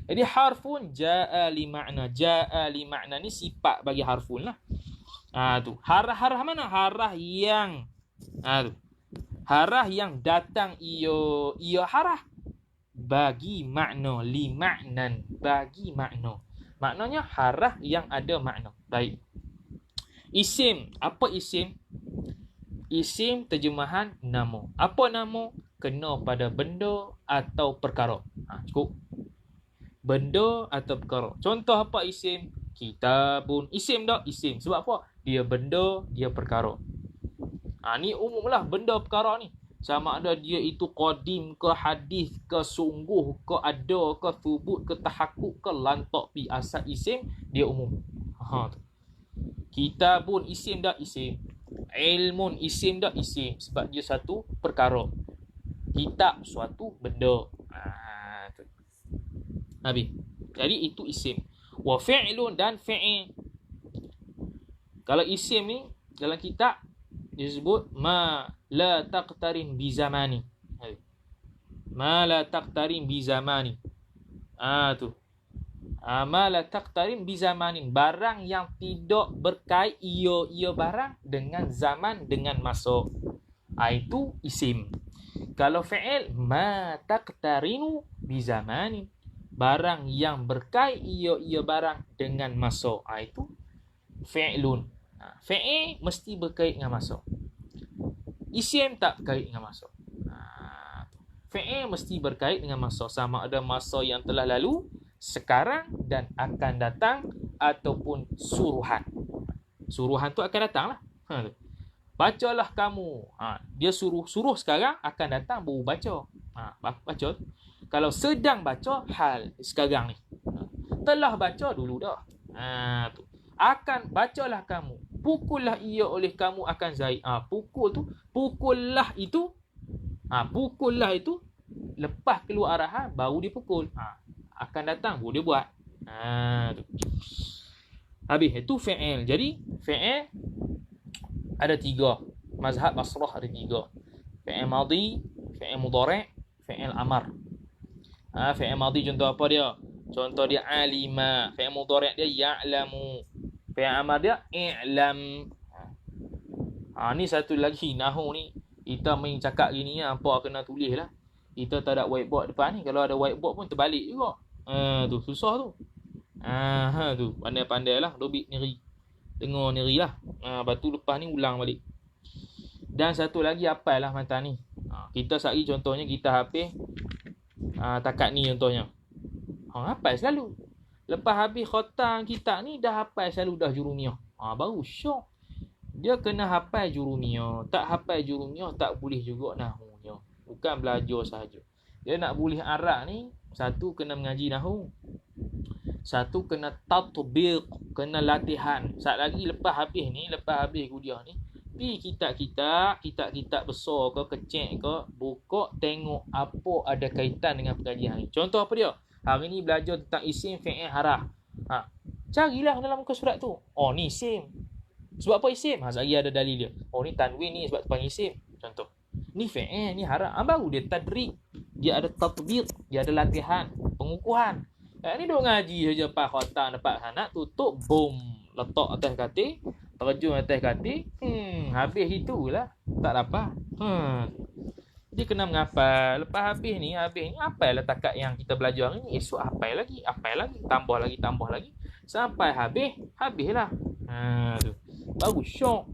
Jadi harfun ja'a li ma'na. Ja'a li ma'na ni sifat bagi harfun lah. Tu. Harah mana? Harah yang tu. Harah yang datang ia harah bagi makna, li ma'nan, bagi makna. Maknanya harah yang ada makna. Baik. Isim, apa isim? Isim terjemahan nama. Apa nama? Kena pada benda atau perkara. Cukup. Benda atau perkara. Contoh apa isim? Kitabun. Isim tak? Isim. Sebab apa? Dia benda, dia perkara. Ni umum lah benda perkara ni. Sama ada dia itu qadim ke, hadis ke, sungguh ke, ada ke, thubut ke, tahakkuk ke, lantak pi. Asal isim, dia umum. Kitabun. Isim tak? Isim. Ilmun. Isim tak? Isim. Sebab dia satu perkara. Kitab suatu benda. Habis. Jadi itu isim. Wa fi'lun, dan fi'il. Kalau isim ni dalam kitab disebut ma la taqtarin bi zamani. Ma la taqtarin bi zamani. Tu. Ma la taqtarin bi zamanin. Barang yang tidak berkait ia barang dengan zaman, dengan masa. Itu isim. Kalau fi'il ma taqtarinu bi zamanin. Barang yang berkait ia barang dengan masa. Itu fi'lun. Fi'il mesti berkait dengan masa. Isim tak berkait dengan masa. Fi'il mesti berkait dengan masa. Sama ada masa yang telah lalu, sekarang dan akan datang, ataupun suruhan. Suruhan tu akan datang lah. Bacalah kamu. Dia suruh sekarang, akan datang baru baca. Baca. Kalau sedang baca, hal sekarang ni. Telah baca dulu dah. Tu. Akan bacalah kamu. Pukullah ia oleh kamu akan Zaid. Pukullah itu. Pukullah itu. Lepas keluar arahan, baru dipukul. Akan datang, baru dia buat. Tu. Habis, itu fi'il. Jadi, fi'il ada 3. Mazhab Basrah ada 3. Fi'il madhi, fi'il mudhari', fi'il amar. Fi'il madhi contoh apa dia? Contoh dia alima. Fi'il mudhari' dia ya'lamu. Fi'il amar dia i'lam. Ni satu lagi nahwu ni Kita main cakap gini hampa kena tulis lah. Kita tak ada whiteboard depan ni. Kalau ada whiteboard pun terbalik juga. Tu susah tu. Tu pandai-pandai lah dobit niri. Dengar niri lah. Lepas tu lepas ni ulang balik. Dan satu lagi hafal lah mata ni. Kita sehari contohnya kita habis takat ni contohnya. Hafal selalu. Lepas habis khatam kitab ni dah hafal selalu dah jurumiyah. Baru syok. Dia kena hafal jurumiyah. Tak hafal jurumiyah tak boleh juga nahunya. Bukan belajar sahaja. Dia nak boleh Arab ni, satu kena mengaji nahu. Satu kena tatbiq, kena latihan. Sat lagi lepas habis kuliah ni, pergi kitab-kitab besar ke kecil ke, buka tengok apa ada kaitan dengan pengajian ni. Contoh apa dia? Hari ni belajar tentang isim fi'il harah. Carilah dalam muka surat tu. Ni isim. Sebab apa isim? Sehari ada dalil dia. Ni tanwin ni sebab panggil isim. Contoh. Ni fi'il, ni harah. Baru dia tadrik. Dia ada tatbiq, dia ada latihan, pengukuhan. Ni duk ngaji saja pas khatam dapat sanad, tutup, boom, letak atas katil, terjun atas katil. Habis itulah. Tak dapat. Dia kena menghafal. Lepas habis ni hafal lah takat yang kita belajar ni. Esok hafal lagi, tambah lagi. Sampai habislah. Tu. Baru syok.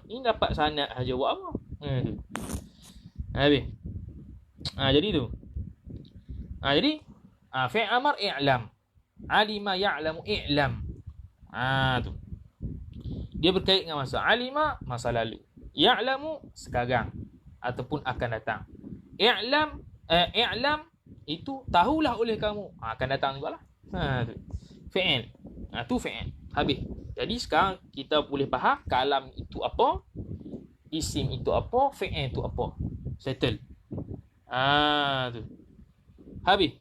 Ini dapat sanad saja buat apa? Tu. Habis. Jadi tu. Jadi fi'il amar i'lam. Alima ya'lamu i'lam. Tu. Dia berkait dengan masa. Alima masa lalu. Ya'lamu sekarang ataupun akan datang. I'lam itu tahulah oleh kamu. Akan datang jugalah. Tu. Fi'il. Tu fi'il. Habis. Jadi sekarang kita boleh faham kalam itu apa, isim itu apa, fi'il itu apa. Settle. Tu. Habis.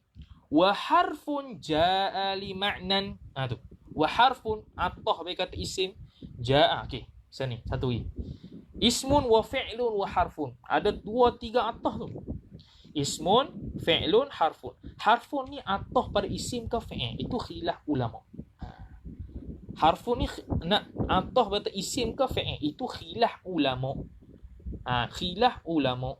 Wa harfun jaa li ma'nan. Tu. Wa harfun atah bagi kata isim jaa. Okey, sini satu lagi. Ismun wa fi'lun wa harfun. Ada 2-3 atah tu. Ismun, fi'lun, harfun. Harfun ni atah pada isim ke fi'il. Itu khilaf ulama. Harfun ni nak atah pada isim ke fi'il. Itu khilaf ulama. Khilaf ulama.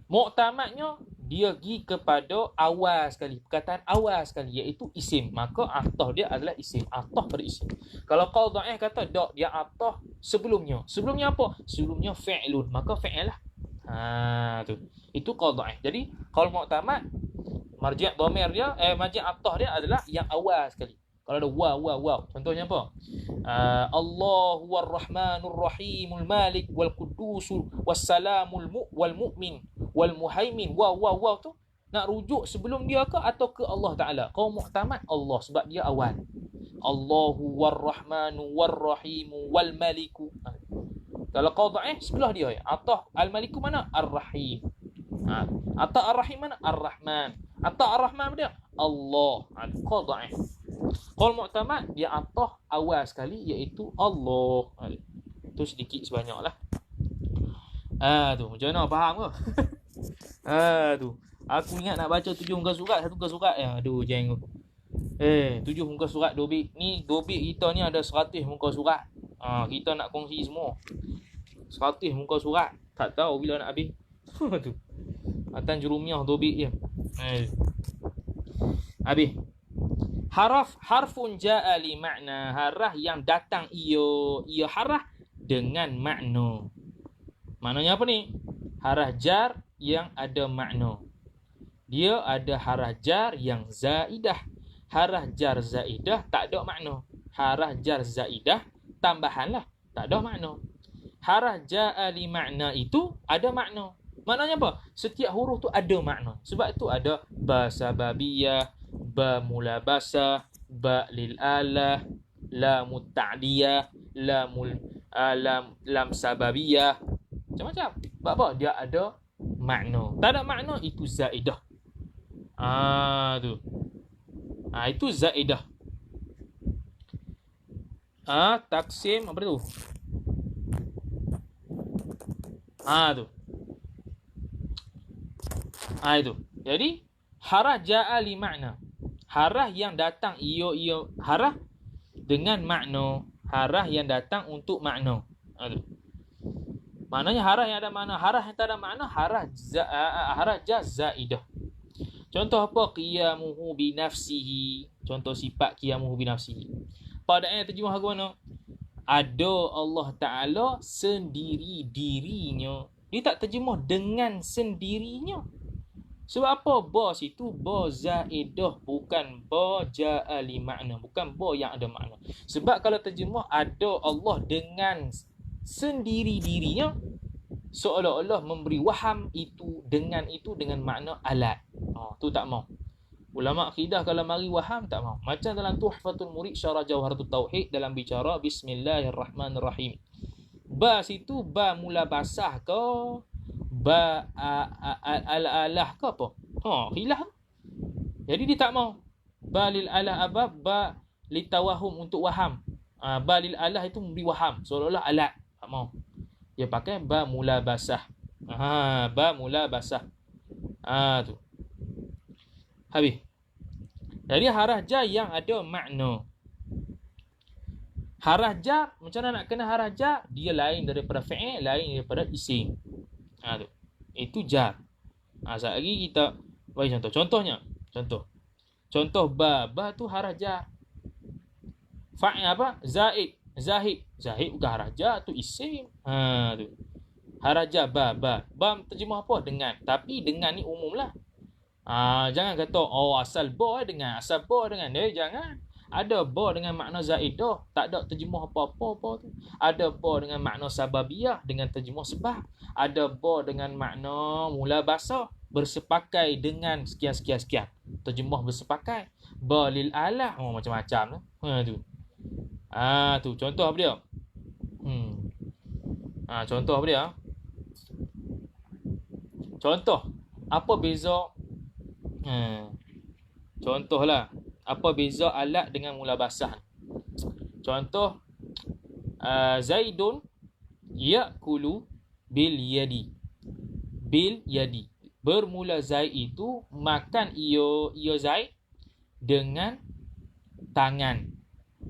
Muktamadnya dia pergi kepada awal sekali, perkataan awal sekali, iaitu isim. Maka atah dia adalah isim, atah pada isim. Kalau qaul dhaif kata dak, dia atah sebelumnya. Sebelumnya apa? Sebelumnya fi'lun, maka fi'il lah. Tu. Itu qaul dhaif. Jadi qaul mu'tamad, marji' dhamir dia, marji' atah dia adalah yang awal sekali. Kalau ada waw. Contohnya apa? Allahu war-Rahmanur Rahimul Malik wal Qudusul wassalamul wal mu'min wal muhaimin. Waw tu nak rujuk sebelum dia ke atau ke Allah Taala? Kau muktamad Allah sebab dia awal. Allahu war-Rahmanu war-Rahimu wal Maliku. Kalau kau dhaif sebelah dia. Atah al-Maliku mana? Ar-Rahim. Atah ar-Rahim mana? Ar-Rahman. Atah ar-Rahman dia? Allah. Kau dhaif. Qaul mu'tamad dia atah awal sekali iaitu Allah. Tu sedikit sebanyaklah. Tu macam mana faham ke? Tu. Aku ingat nak baca 7 muka surat, 1 muka surat. Aduh jeng. 7 muka surat dobit. Ni dobit kita ni ada 100 muka surat. Kita nak kongsi semua. 100 muka surat. Tak tahu bila nak habis. Tu. Atan jurumiyah dobit je. Habis. Harfun ja'a li makna. Harah yang datang ia harah dengan makna. Maknanya apa ni? Harah jar yang ada makna. Dia ada harah jar yang zaidah. Harah jar zaidah tak ada makna. Harah jar zaidah tambahanlah, tak ada makna. Harah ja'a li makna itu ada makna. Maknanya apa? Setiap huruf tu ada makna. Sebab tu ada ba sababiyah, ba mulabasah, ba lil alah, lamut ta'diyah, lam sababiyah. Macam-macam. Sebab apa? Dia ada makna. Tak ada makna itu zaidah. Tu. Itu zaidah. Taksim apa tu? Tu. Itu. Jadi harah ja'a li makna. Harah yang datang ia harah dengan makna. Harah yang datang untuk makna. Maknanya haraj yang ada makna, haraj yang tak ada makna, haraj zaidah. Contoh apa? Qiyamuhu binafsihi. Contoh sifat qiyamuhu binafsihi. Pada ayat terjemah ke mana? Ada Allah Ta'ala sendiri dirinya. Dia tak terjemah dengan sendirinya. Sebab apa? Ba situ ba zaidah, bukan ba ja'ali makna, bukan ba yang ada makna. Sebab kalau terjemah ada Allah dengan sendiri dirinya, seolah-olah memberi waham itu dengan makna alat. Tu tak mau. Ulama akidah kalau mari waham tak mau. Macam dalam Tuhfatul Murid Syarah Jawharatul Tauhid dalam bicara Bismillahirrahmanirrahim. Ba situ ba mula basah ke ba al-alah ke apa? Khilaf. Jadi dia tak mau. Ba lil alah apa? Ba litawahum, untuk waham. Ba lil alah itu memberi waham, seolah-olah alat. Tak mau. Dia pakai ba mula basah. Ba mula basah. Tu. Habis. Jadi harah jar yang ada makna. Harah jar, macam mana nak kena harah jar? Dia lain daripada fi'il, lain daripada isim. Tu. Itu jar. Sekejap lagi kita bagi contoh. Contohnya. Contoh ba. Ba tu harah jar. Fa'il apa? Zaid. Zahid. Zahid bukan harah jar, tu isim. Tu. Harah jar ba. Ba terjemah apa? Dengan. Tapi dengan ni umum lah. Jangan kata asal ba dengan, asal ba dengan. Jangan. Ada ba dengan makna zaidah, tak ada terjemah apa-apa tu. Ada ba dengan makna sababiyah, dengan terjemah sebab. Ada ba dengan makna mula basah, bersepakai dengan sekian. Terjemah bersepakai. Ba lil alah, macam-macam lah. Tu. Tu contoh apa dia? Contoh apa dia? Contoh. Apa beza? Contohlah. Apa beza alat dengan mula basah? Contoh, Zaidun ya'kulu bil yadi. Bil yadi. Bermula Zaid itu makan ia Zaid dengan tangan.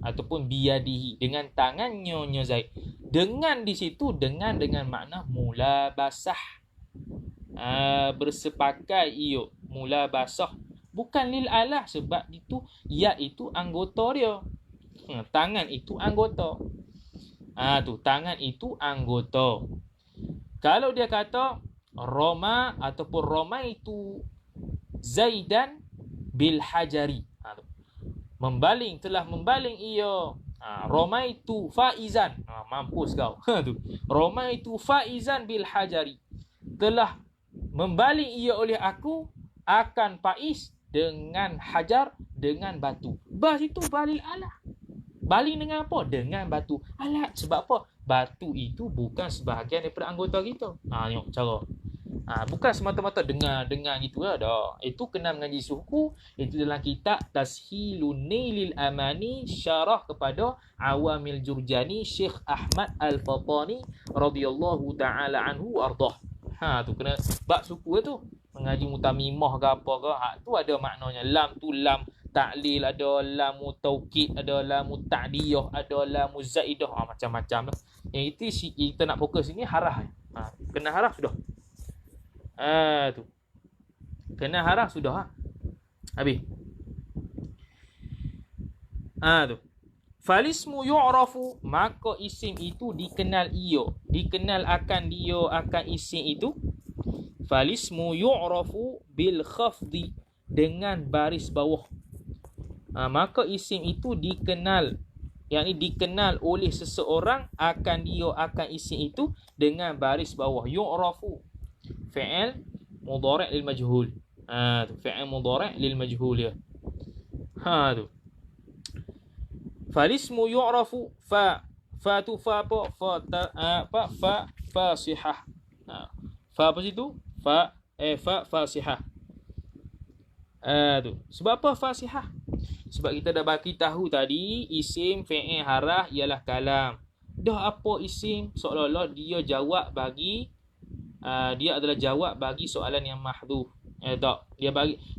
Ataupun biyadihi, dengan tangannya Zaid. Dengan di situ, dengan makna mula basah. Bersepakai ia, mula basah. Bukan lil alah, sebab itu ya itu anggota dia. Tangan itu anggota. Tu tangan itu anggota. Kalau dia kata Roma ataupun Roma itu Zaidan bil hajari. Telah membaling ia. Roma itu faizan. Mampus kau. Tu. Roma itu faizan bil hajari. Telah membaling ia oleh aku akan faiz dengan hajar, dengan batu. Bas itu balil alah. Baling dengan apa? Dengan batu. Alat. Sebab apa? Batu itu bukan sebahagian daripada anggota kita. Tengok cara. Bukan semata-mata dengar gitu lah. Itu kena mengaji suku. Itu dalam kitab Tashilun Nailil Amani, syarah kepada Awamil Jurjani, Syekh Ahmad Al-Fatani radhiyallahu ta'ala anhu ardah. Tu kena bab suku tu. Mengaji mutamimah ke apa ke, tu ada maknanya. Lam tu lam ta'lil, ada lam taukid, ada lam ta'diyah, ada lam zaidah, macam-macam lah. Yang itu kita nak fokus ini harah. Kena harah sudah. Tu. Kena harah sudah. Habis. Tu. Falismu yu'rafu, maka isim itu dikenal ia. Dikenal akan dia, akan isim itu. Falismu yu'rafu bil khafdi, dengan baris bawah. Maka isim itu dikenal, yakni dikenal oleh seseorang akan dia, akan isim itu dengan baris bawah. Yu'rafu fi'il mudhari' lil majhul. Tu fi'il mudhari' lil majhul ya. Tu. Falismu yu'rafu fa tu fa apa? Fa fasihah. Fa apa situ? Fa fasihah. Tu. Sebab apa fasihah? Sebab kita dah bagi tahu tadi isim fi'il harah ialah kalam. Dah apa isim? Seolah-olah dia jawab bagi dia adalah jawab bagi soalan yang mahdhuf. Tak.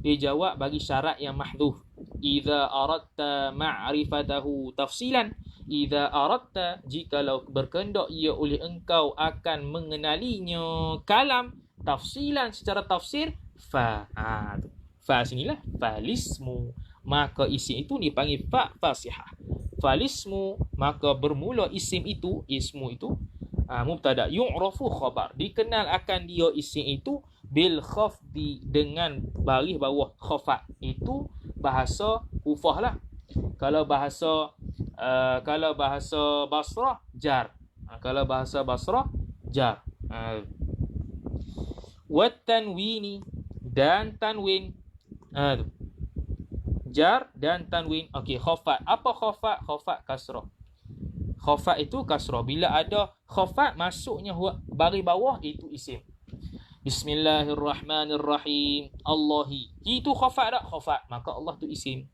Dia jawab bagi syarat yang mahdhuf. Idza aradta ma'rifatahu tafsilan, idza aradta, jikalau berkehendak ia oleh engkau akan mengenalinya, kalam tafsilan secara tafsir, fa. Fa sinilah falismu, maka isim itu dipanggil fa fasihah. Falismu, maka bermula isim itu, ismu itu mubtada, yu'rafu khabar, dikenal akan dia isim itu bil khafdi, dengan baris bawah khafat. Itu bahasa Kufah lah. Kalau bahasa Basrah jar. Kalau bahasa Basrah jar. Wa tanwini, dan tanwin. Jar dan tanwin. Okey, khafat. Apa khafat? Khafat kasrah. Khafat itu kasrah. Bila ada khafat masuknya baris bawah, itu isim. Bismillahirrahmanirrahim. Allahi. Itu khafat tak? Khafat. Maka Allah tu isim.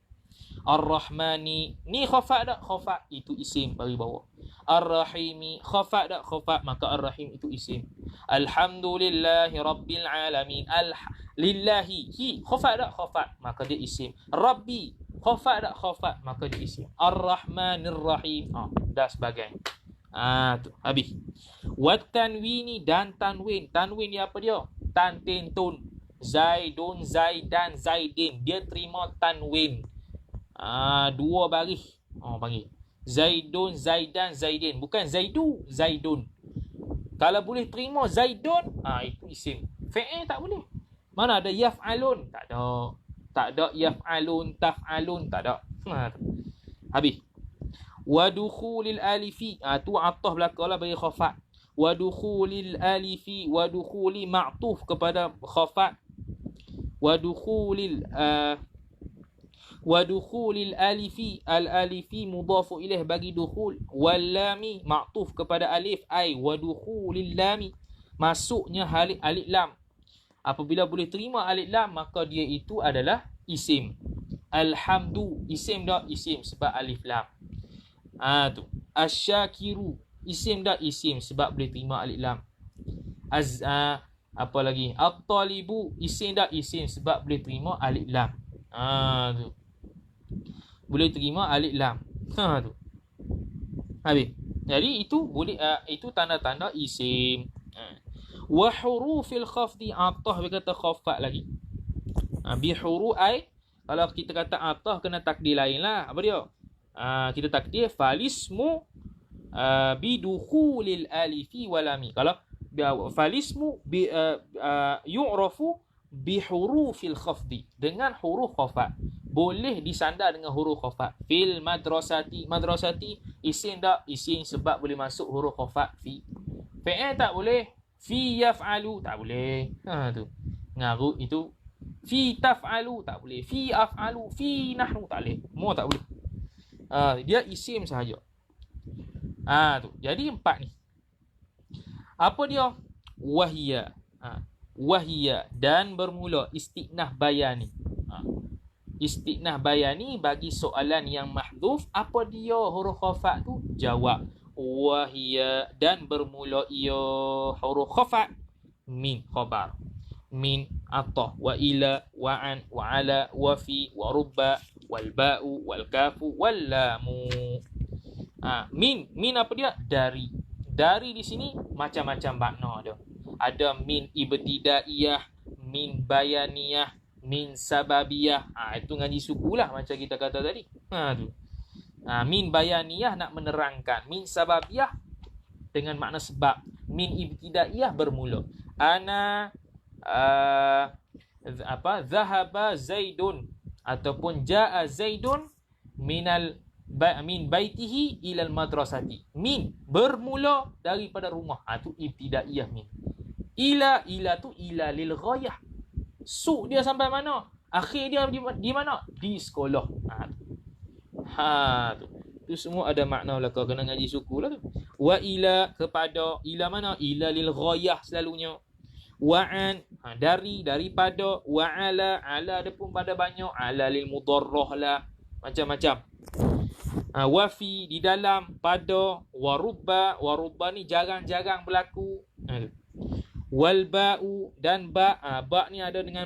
Ar-Rahmani. Ni khafat tak? Khafat. Itu isim baris bawah. Ar-Rahimi. Khafat tak? Khafat. Maka Ar-Rahim itu isim. Alhamdulillahi Rabbil Alamin. Lillahi. Hi. Khafat tak? Khafat. Maka dia isim. Rabbi. Khafat tak? Khafat. Maka dia isim. Ar-Rahmanir-Rahim. Dah sebagainya. Tu habis. Wat tanwini, dan tanwin. Tanwin ni apa dia? Tan, tin, tun. Zaidun, Zaidan, Zaidin. Dia terima tanwin. Dua baris. Panggil Zaidun, Zaidan, Zaidin. Bukan Zaidu, Zaidun. Kalau boleh terima Zaidun, itu isim. Fi'il tak boleh. Mana ada yaf'alun? Tak ada. Tak ada yaf'alun, taf'alun. Tak ada. Habis. Wadukhulil alifi. Tu atah belakanglah bagi khafat. Wadukhulil alifi. Wadukhuli ma'tuf kepada khafat. Wadukhulil alifi. Al-alifi mudhafu ilaih bagi dukhul. Wallami ma'tuf kepada alif. Ay wadukhulil lami. Masuknya alif lam. Apabila boleh terima alif lam, maka dia itu adalah isim. Alhamdu. Isim dah? Isim sebab alif lam. Tu. Asyakiru. Isim dah? Isim sebab boleh terima alif lam. Apa lagi? At-talibu. Isim dah? Isim sebab boleh terima alif lam. Tu. Boleh terima alif lam. Tu. Habis. Jadi itu boleh, itu tanda-tanda isim. Wa hurufil khafdi. Atah berkata khafat lagi. Bi huruf ai. Kalau kita kata atah, kena takdir lain lah. Apa dia? Kita takdir falismu bidukhulil alifi walami. Kalau falismu yu'rafu bihurufil khafdi, dengan huruf khafat. Boleh disandar dengan huruf khafat. Fil madrasati. Madrasati isim tak? Isim sebab boleh masuk huruf khafat. Fi. Fi'il tak boleh. Fi yaf'alu tak boleh. Tu. Ngaru itu. Fi taf'alu tak boleh. Fi af'alu. Fi nahnu tak boleh. Semua tak boleh. Dia isim sahaja. Tu. Jadi 4 ni. Apa dia? Wahia. Wahia, dan bermula istiqnah bayani. Istiqnah bayani bagi soalan yang mahdhuf. Apa dia huruf khafat tu? Jawab. Wahia, dan bermula ia huruf khafat. Min khabar. Min atah. Wa ila, wa an, wa ala, wa fi, wa rubba, wal ba'u, wal kafu, wal lamu. Min apa dia? Dari. Dari di sini macam-macam makna ada. Ada min ibtidaiyah, min bayaniyah, min sababiyah. Itu ngaji suku lah macam kita kata tadi. Tu. Min bayaniyah nak menerangkan. Min sababiyah dengan makna sebab. Min ibtidaiyah bermula. Ana zahaba Zaidun, ataupun jaa Zaidun min baitihi ilal madrasati. Min bermula daripada rumah. Tu ibtidaiyah min. Ila tu ila lil ghayah. Dia sampai mana? Akhir dia di mana? Di sekolah. Tu. Tu semua ada makna lah, kau kena ngaji suku lah tu. Wa ila, kepada. Ila mana? Ila lil ghayah selalunya. Wa an, daripada. Wa ala ada pun pada banyak. Ala lil mudarrah lah. Macam-macam. Wa fi, di dalam, pada. Wa rubba ni jarang-jarang berlaku. Wal ba'u, dan ba. Ba ni ada dengan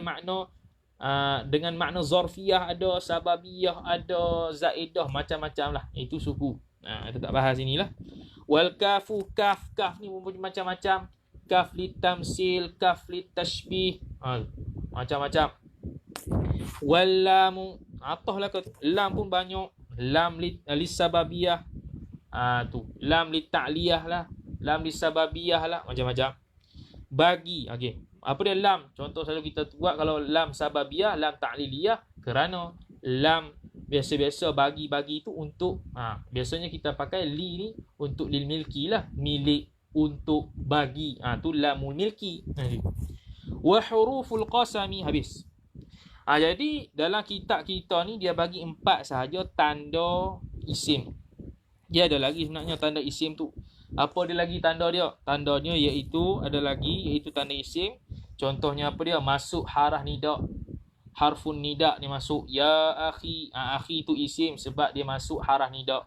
makna zarfiyah, ada sababiyah, ada zaidah, macam-macam lah. Itu suku. Kita tak bahas inilah. Wal kafu, kaf ni macam-macam. Kaf litamsil, kaf litashbih. Macam-macam. Wal lamu, atahlah ke lam pun banyak. Lam lisababiyah. Tu. Lam lita'liyah lah. Lam lisababiyah lah. Macam-macam. Bagi. Okey. Apa dia lam? Contoh selalu kita buat kalau lam sababiyah, lam ta'liliyah. Kerana lam biasa-biasa bagi itu untuk biasanya kita pakai li ni untuk lil milki lah, milik untuk bagi. Tu lamul milki. Wa huruful qasami, habis. Jadi dalam kitab kita ni dia bagi 4 sahaja tanda isim. Dia ada lagi sebenarnya tanda isim tu. Apa dia lagi tanda dia? Tandanya iaitu tanda isim. Contohnya apa dia? Masuk harah nida. Harfun nida ni masuk. Ya akhi. Akhi tu isim sebab dia masuk harah nida.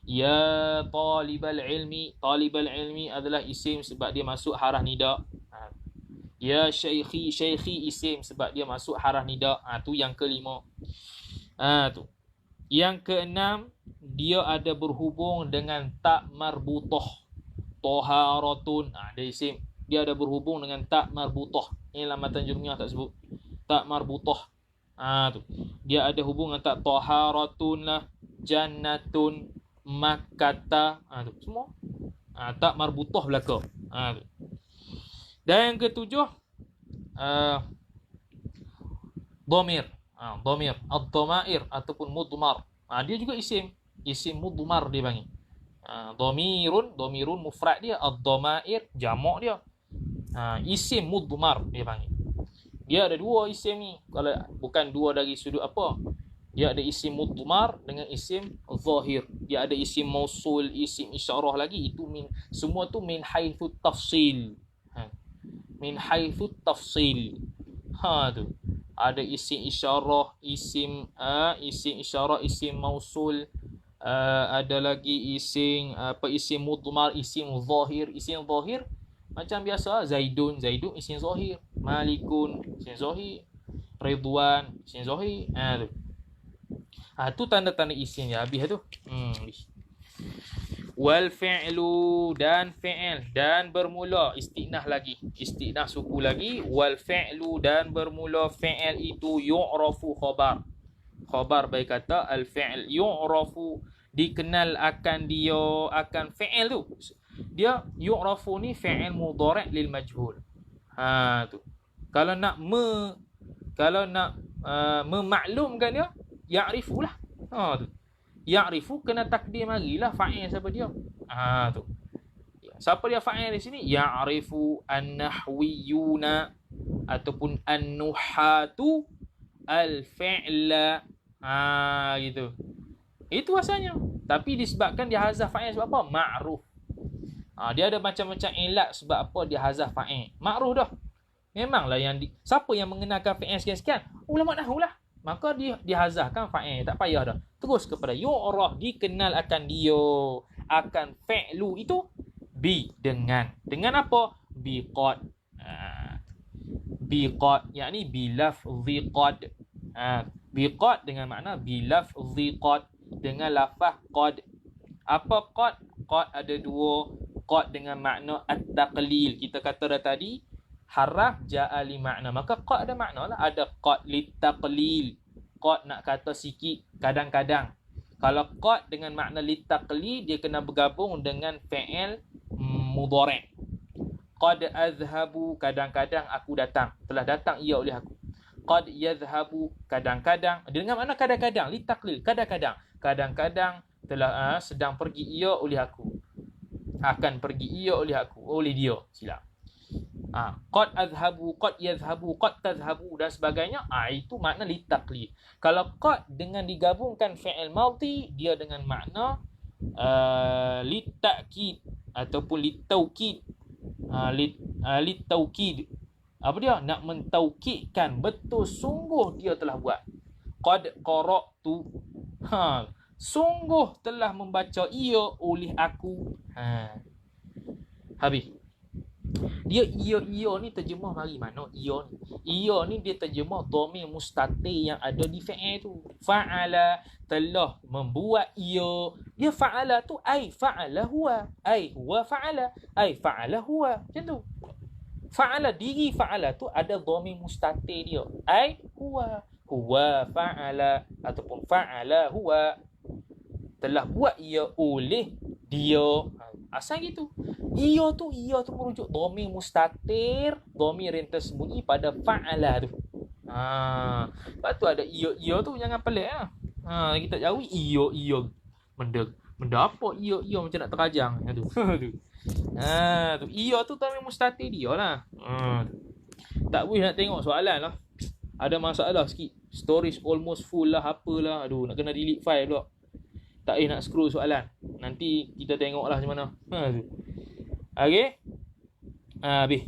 Ya talibal ilmi. Talibal ilmi adalah isim sebab dia masuk harah nida. Ya syaikhi. Syaikhi isim sebab dia masuk harah nida. Tu yang kelima. Tu. Yang keenam, dia ada berhubung dengan tak marbutah. Taharatun. Dia isim. Dia ada berhubung dengan tak marbutah. Ini lamatan jurumiyah tak sebut. Tak marbutah. Tu. Dia ada hubungan tak taharatun lah, jannatun, makkata. Tu semua. Tak marbutah belaka. Tu. Dan yang ketujuh, dhamir. Dhamir, ad-dhamair ataupun mudmar. Dia juga isim. Isim mudmar dia panggil. Dhamirun mufrad dia, ad-dhamair jamak dia. Isim mudmar dia panggil. Dia ada 2 isim ni. Kalau bukan 2 dari sudut apa? Dia ada isim mudmar dengan isim zahir. Dia ada isim mausul, isim isyarah lagi. Itu semua tu min haitsu tafsil. Min haitsu tafsil. Tu. Ada isim isyarah, isim isyarah, isim mausul. Ada lagi isim isim mudmar, isim zahir. Isim zahir macam biasa, Zaidun isim zahir, Malikun isim zahir, Ridwan isim zahir. Tu tanda-tanda isim ya, habis tu. Wal fi'lu, dan fi'il, dan bermula istinah lagi, istinah suku lagi. Wal fi'lu, dan bermula fi'il itu yu'rafu khabar baik kata al fi'il yu'rafu, dikenal akan dia, akan fi'il tu. Dia yu'rafu ni fi'il mudhari' lil majhul. Tu. Kalau nak memaklumkan dia, ya'rifu lah. Tu. Ya'rifu kena takdir marilah fa'il siapa dia. Tu. Siapa dia fa'il di sini? Ya'rifu an-nahwiyuna ataupun an-nuhatu al-fi'la. Gitu. Itu asalnya. Tapi disebabkan dia hazaf fa'il sebab apa? Ma'ruf. Dia ada macam-macam ilat sebab apa dia hazaf fa'il. Ma'ruf dah. Memanglah siapa yang mengenalkan fa'il sekian-sekian? Ulama nahwu lah. Maka dia hazafkan fa'il. Tak payah dah. Terus kepada yu'raf, dikenal akan dia, akan fi'lu itu dengan apa? Biqad. Biqad, yakni bilafzi qad. Biqad dengan makna bilafzi qad, dengan lafaz qad. Apa qad? Qad ada 2. Qad dengan makna at-taqlil. Kita kata dah tadi, haraf ja'a li makna. Maka qad ada makna lah. Ada qad litaqlil. Qad nak kata sikit, kadang-kadang. Kalau qad dengan makna litaqlil, dia kena bergabung dengan fi'il mudhari'. Qad azhabu, kadang-kadang aku datang. Telah datang ia oleh aku. Qad yadhhabu, kadang-kadang. Dengan makna kadang-kadang, litaqlil, kadang-kadang. Kadang-kadang telah sedang pergi ia oleh aku. Akan pergi ia oleh aku, oleh dia. Silap. Qad azhabu, qad yadhhabu, qad tadhhabu dan sebagainya. Itu makna litaqlid. Kalau qad dengan digabungkan fi'il madhi, dia dengan makna litakid ataupun litaukid. Litaukid. Apa dia? Nak mentaukidkan betul sungguh dia telah buat. Qad qara'tu. Sungguh telah membaca ia oleh aku. Habis. Dia ia ni terjemah mari mana ia ni? Ia ni dia terjemah dhamir mustatir yang ada di fi'il tu. Fa'ala telah membuat ia. Dia fa'ala tu ai fa'ala huwa. Ai huwa fa'ala. Ai fa'ala huwa. Macam tu. Fa'ala diri fa'ala tu ada dhamir mustatir dia. Ai huwa. Huwa fa'ala ataupun fa'ala huwa. Telah buat ia oleh dia. Asal gitu. Ia tu merujuk dhamir mustatir, dhamir yang tersembunyi pada fa'ala tu. Lepas tu ada ia tu jangan pelik lah. Kita jauhi ia. Benda apa ia macam nak terajang tu. Tu ia tu dhamir mustatir dia lah. Tak boleh nak tengok soalan lah. Ada masalah sikit. Storage almost full lah, apalah. Aduh, nak kena delete file pula. Tak nak scroll soalan. Nanti kita tengoklah macam mana. Okey. Habis.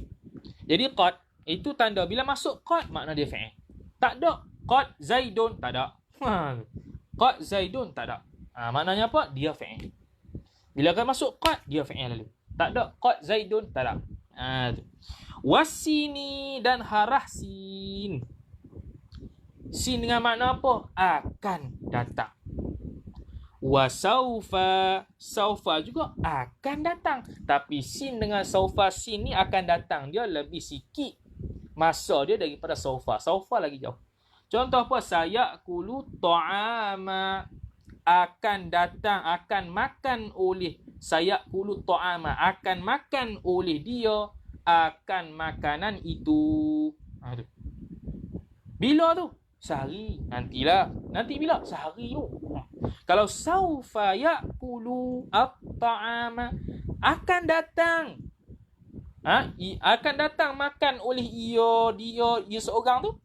Jadi qad itu tanda bila masuk qad makna dia fi'il. Tak ada qad Zaidun, tak ada. Qad Zaidun tak ada. Maknanya apa? Dia fi'il. Bila kan masuk qad dia fi'il lalu. Tak ada qad Zaidun, tak ada. Wasini dan harah sin. Sin dengan makna apa? Akan datang. Wasaufa, saufa juga akan datang. Tapi sin dengan saufa, sin ni akan datang. Dia lebih sikit masa dia daripada saufa. Saufa lagi jauh. Contoh apa? Sayakulu ta'ama. Akan datang, akan makan oleh. Sayakulu ta'ama. Akan makan oleh dia. Akan makanan itu. Bila tu? Sehari. Nantilah. Nanti bila? Sehari tu. Kalau saufa ya'kulu at-ta'ama, akan datang. Akan datang makan oleh dia seorang tu.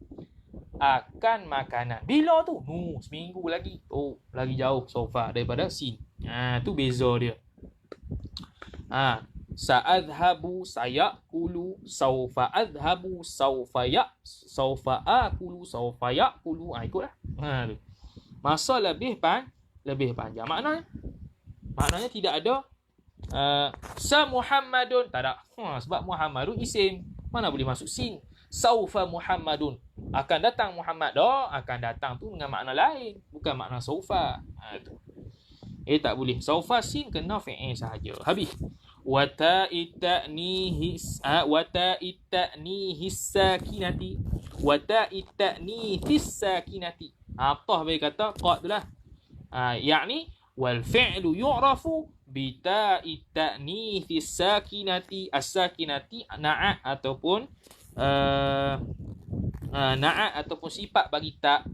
Akan makanan. Bila tu? Seminggu lagi. Lagi jauh saufa daripada sin. Tu beza dia. Sa'adhabu sayakulu saufa adhabu saufa akulu saufa yakulu. Ikutlah. Masa lebih panjang. Maknanya tidak ada sa Muhammadun, tak ada. Sebab Muhammadun isim. Mana boleh masuk sin. Saufa Muhammadun. Akan datang Muhammad. Akan datang tu dengan makna lain, bukan makna saufa. Tak boleh. Saufa sin kena fi'il sahaja. Habis. Wata'it ta'nihis sakinati. Wata'it ta'nihis sakinati. Apa bagi kata qad tu lah. Yakni wal fi'lu yu'rafu bi ta'it ta'nihis sakinati. As-sakinati na'at ataupun na'at ataupun sifat bagi tak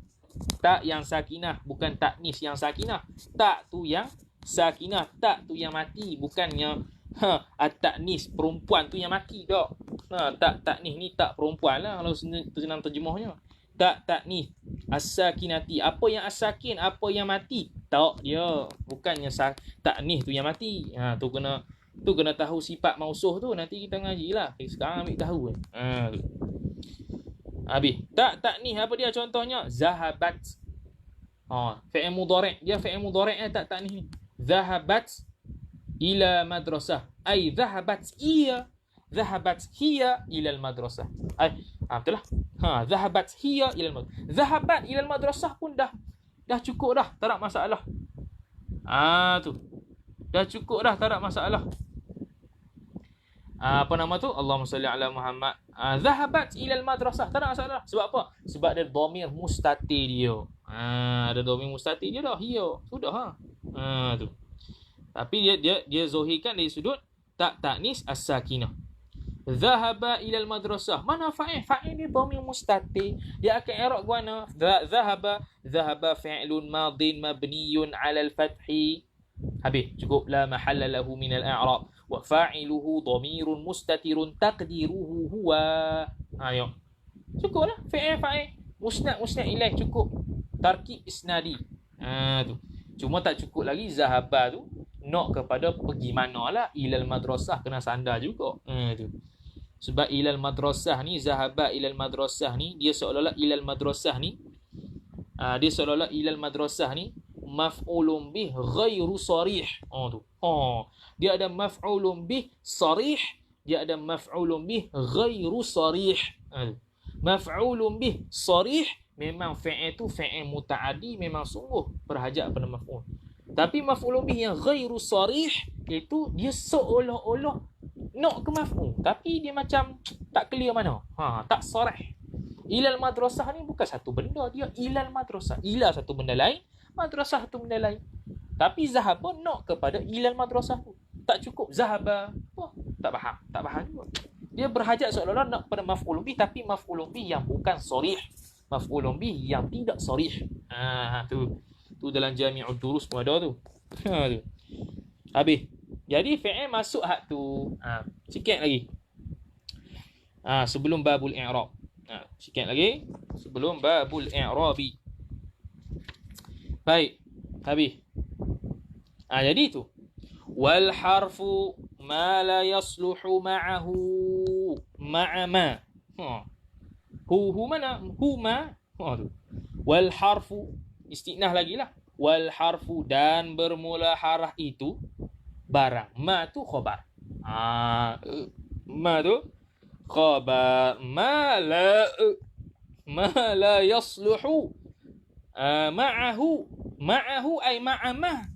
yang sakinah, bukan taknis yang sakinah. Tak tu yang sakinah, tak tu yang mati, bukannya at-taknis perempuan tu yang mati tak. Tak taknis ni tak perempuan lah kalau senang terjemahnya. Tak taknis as-sakinati, apa yang as-sakin, apa yang mati, tak dia, bukannya taknis tu yang mati. Tu kena tahu sifat mausuh tu, nanti kita ngajilah. Sekarang ambil tahu habis. Tak taknis apa dia contohnya? Zahabat. Fi'il mudhari'. Dia fi'il mudhari' tak taknis ni. Zahabat ila madrasah. Ay zahabat hiya ila al-madrasah. Betul lah. Zahabat hiya ila al-madrasah. Zahabat ila al-madrasah pun dah cukup dah, tak ada masalah. Tu. Dah cukup dah, tak ada masalah. Apa nama tu? Allahumma salli ala Muhammad. Zahabat ila al-madrasah, tak ada masalah. Sebab apa? Sebab ada dhamir mustatir dia. Ada dhamir mustatir dia dah. Hiya. Sudah tu. Tapi dia zahirkan dari sudut tak taknis as-sakinah. Zahaba ila al-madrasah. Mana fa'il? Fa'il ni dhamir mustatir. Dia akan i'rab ke mana? Zahaba fi'lun madin mabniyun 'ala al-fathi. Habis. Cukup. La mahalla lahu min al-i'rab. Wa fa'iluhu dhamirun mustatirun taqdiruhu huwa. Ayo. Cukuplah. Fa'il. Musnad ilaih cukup. Tarkib isnadi. Tu. Cuma tak cukup lagi zahaba tu. Nak kepada pergi mana lah. Ilal madrasah kena sandar juga. Tu. Sebab ilal madrasah ni, zahaba ilal madrasah ni, dia seolah-olah ilal madrasah ni, maf'ulun bih ghairu sarih. Tu. Dia ada maf'ulun bih sarih dia ada maf'ulun bih ghairu sarih. Maf'ulun bih sarih, memang fi'il tu fi'il muta'addi, memang sungguh berhajat pada maf'ul. Tapi maf'ulun bih yang ghairu sarih itu dia seolah-olah nak ke maf'ul, tapi dia macam tak clear mana. Tak sarih. Ilal madrasah ni bukan satu benda, dia ilal madrasah. Ilal satu benda lain, madrasah satu benda lain. Tapi zahaba nak kepada ilal madrasah tu. Tak cukup zahaba. Tak faham juga. Dia berhajat seolah-olah nak pada maf'ulun bih, tapi maf'ulun bih yang bukan sarih. Maf'ulun bih yang tidak sarih. Tu dalam Jami'ud Durus pun ada tu. Tu. Habis. Jadi fi'il masuk hak tu. Sikit lagi. Sebelum babul i'rab. Sikit lagi sebelum babul i'rabi. Baik. Habis. Jadi tu. Wal harfu ma la yasluhu ma'ahu ma'a ma. Hu mana? Hu ma. Tu. Wal harfu istinah lagi lah. Wal harfu dan bermula harah itu barang. Ma tu khabar. Ma tu khabar. Ma la yasluhu ma'ahu ay ma'a ma.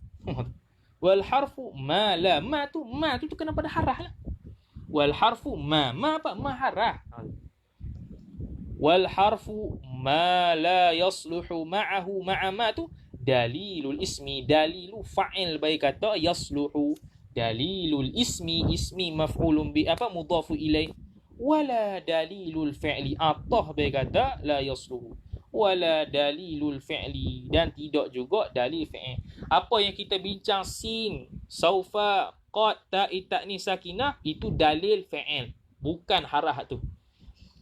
Wal harfu ma la. Ma tu kena pada harah lah. Wal harfu ma apa? Ma harah. Wal harfu ma la yasluhu ma'ahu ma'a ma tu dalilul ismi, dalilu fa'il baik kata yasluhu, dalilul ismi maf'ulun bi apa mudhafu ilaih, wala dalilul fi'li atah baik kata la yasluhu, wala dalilul fi'li, dan tidak juga dalil fi'il. Apa yang kita bincang sin, saufa, qad, ta'i, ta'ni sakinah itu dalil fi'il, bukan harah tu.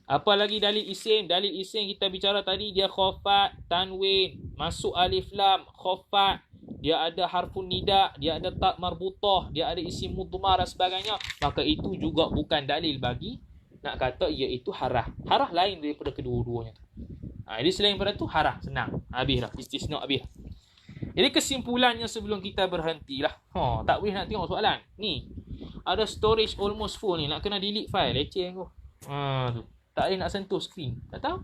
Apa lagi dalil isim? Dalil isim kita bicara tadi dia khafat, tanwin, masuk alif lam, khafat, dia ada harfun nida, dia ada ta marbutah, dia ada isim mudmar dan sebagainya. Maka itu juga bukan dalil bagi nak kata iaitu harah. Harah lain daripada kedua-duanya. Jadi selain daripada tu harah senang. Habis dah. Istisna habis. Jadi kesimpulannya sebelum kita berhentilah. Tak boleh nak tengok soalan. Ni. Ada storage almost full ni. Nak kena delete file. Leceh aku. Tu. Tak boleh nak sentuh skrin. Tak tahu.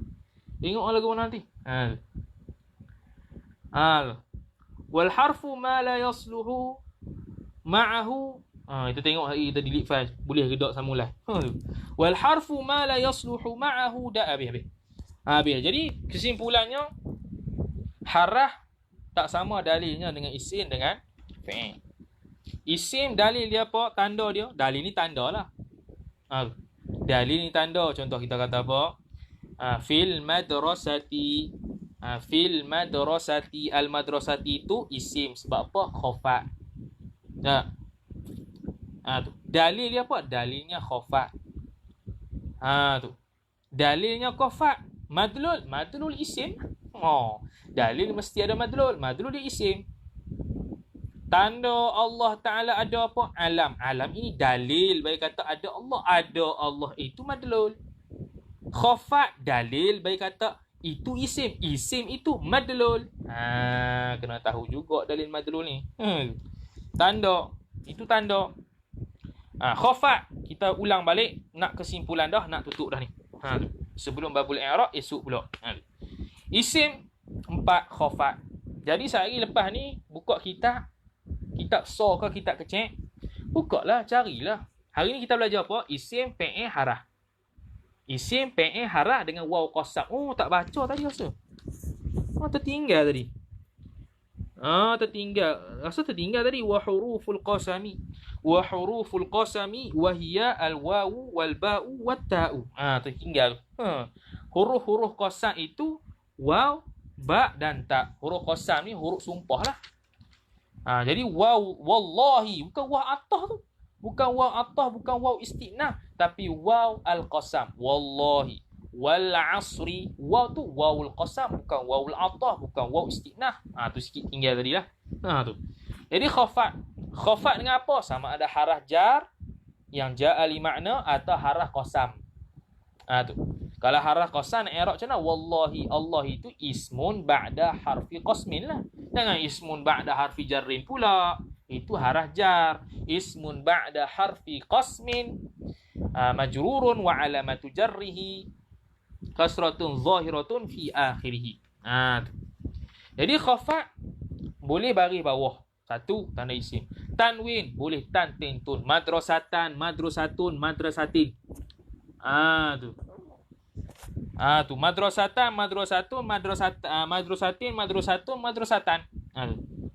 Tengok lagu mana nanti. Wal harfu ma la yasluhu ma'ahu. Kita tengok hari kita delete file. Boleh ke tak samulai. Wal harfu ma la yasluhu ma'ahu. Dah habis. Jadi kesimpulannya harah tak sama dalilnya dengan isim dengan fi'il. Isim dalil dia apa? Tanda dia. Dalil ni tanda lah. Dalil ni tanda. Contoh kita kata apa? Fil madrasati. Fil madrasati. Al madrasati itu isim. Sebab apa? Khafat. Tu. Dalil dia apa? Dalilnya khafat. Tu. Dalilnya khafat. Madlul isim. Dalil mesti ada madlul. Madlul dia isim. Tanda Allah Ta'ala ada apa? Alam. Alam ini dalil. Baik kata ada Allah. Ada Allah itu madlul. Khafat dalil. Baik kata itu isim. Isim itu madlul. Kena tahu juga dalil madlul ni. Tanda. Itu tanda. Khafat. Kita ulang balik. Nak kesimpulan dah. Nak tutup dah ni. Sebelum babul i'rab esok pula. Isim 4 khafat. Jadi sehari lepas ni buka kitab so ke kitab kecil, bukalah, carilah. Hari ni kita belajar apa? Isim fi'il harah. Isim fi'il harah dengan waw qasam. Tak baca tadi rasa. Tertinggal tadi. Tertinggal tadi. Wa huruful qasami. Wa huruful qasami wa hiya al-wawu wal ba'u wat ta'u. Tertinggal. Huruf-huruf qasam itu waw, ba dan ta. Huruf qasam ni huruf sumpah lah. Jadi waw wallahi, bukan waw atah tu. Bukan waw atah, bukan waw istinah, tapi waw al-qasam. Wallahi wal asri. Waw tu wawul qasam, bukan wawul atah, bukan waw istinah. Tu sikit tinggal tadi lah. Tu. Jadi khafat. Khafat dengan apa? Sama ada harah jar yang ja'a li makna atau harah qasam. Tu. Kalau harah qasam i'rab macam mana? Wallahi, Allah itu ismun ba'da harfi qasmin lah. Jangan ismun ba'da harfi jarrin pula. Itu harah jar. Ismun ba'da harfi qasmin. majrurun wa alamatu jarrihi kasratun zahiratun fi akhirih. Jadi khafat boleh baris bawah. Satu, tanda isim. Tanwin boleh tan tentun. Madrasatan, madrasatun, madrasatin. Tu madrasatan, madrasatun, madrasatin, madrasatun, madrasatan.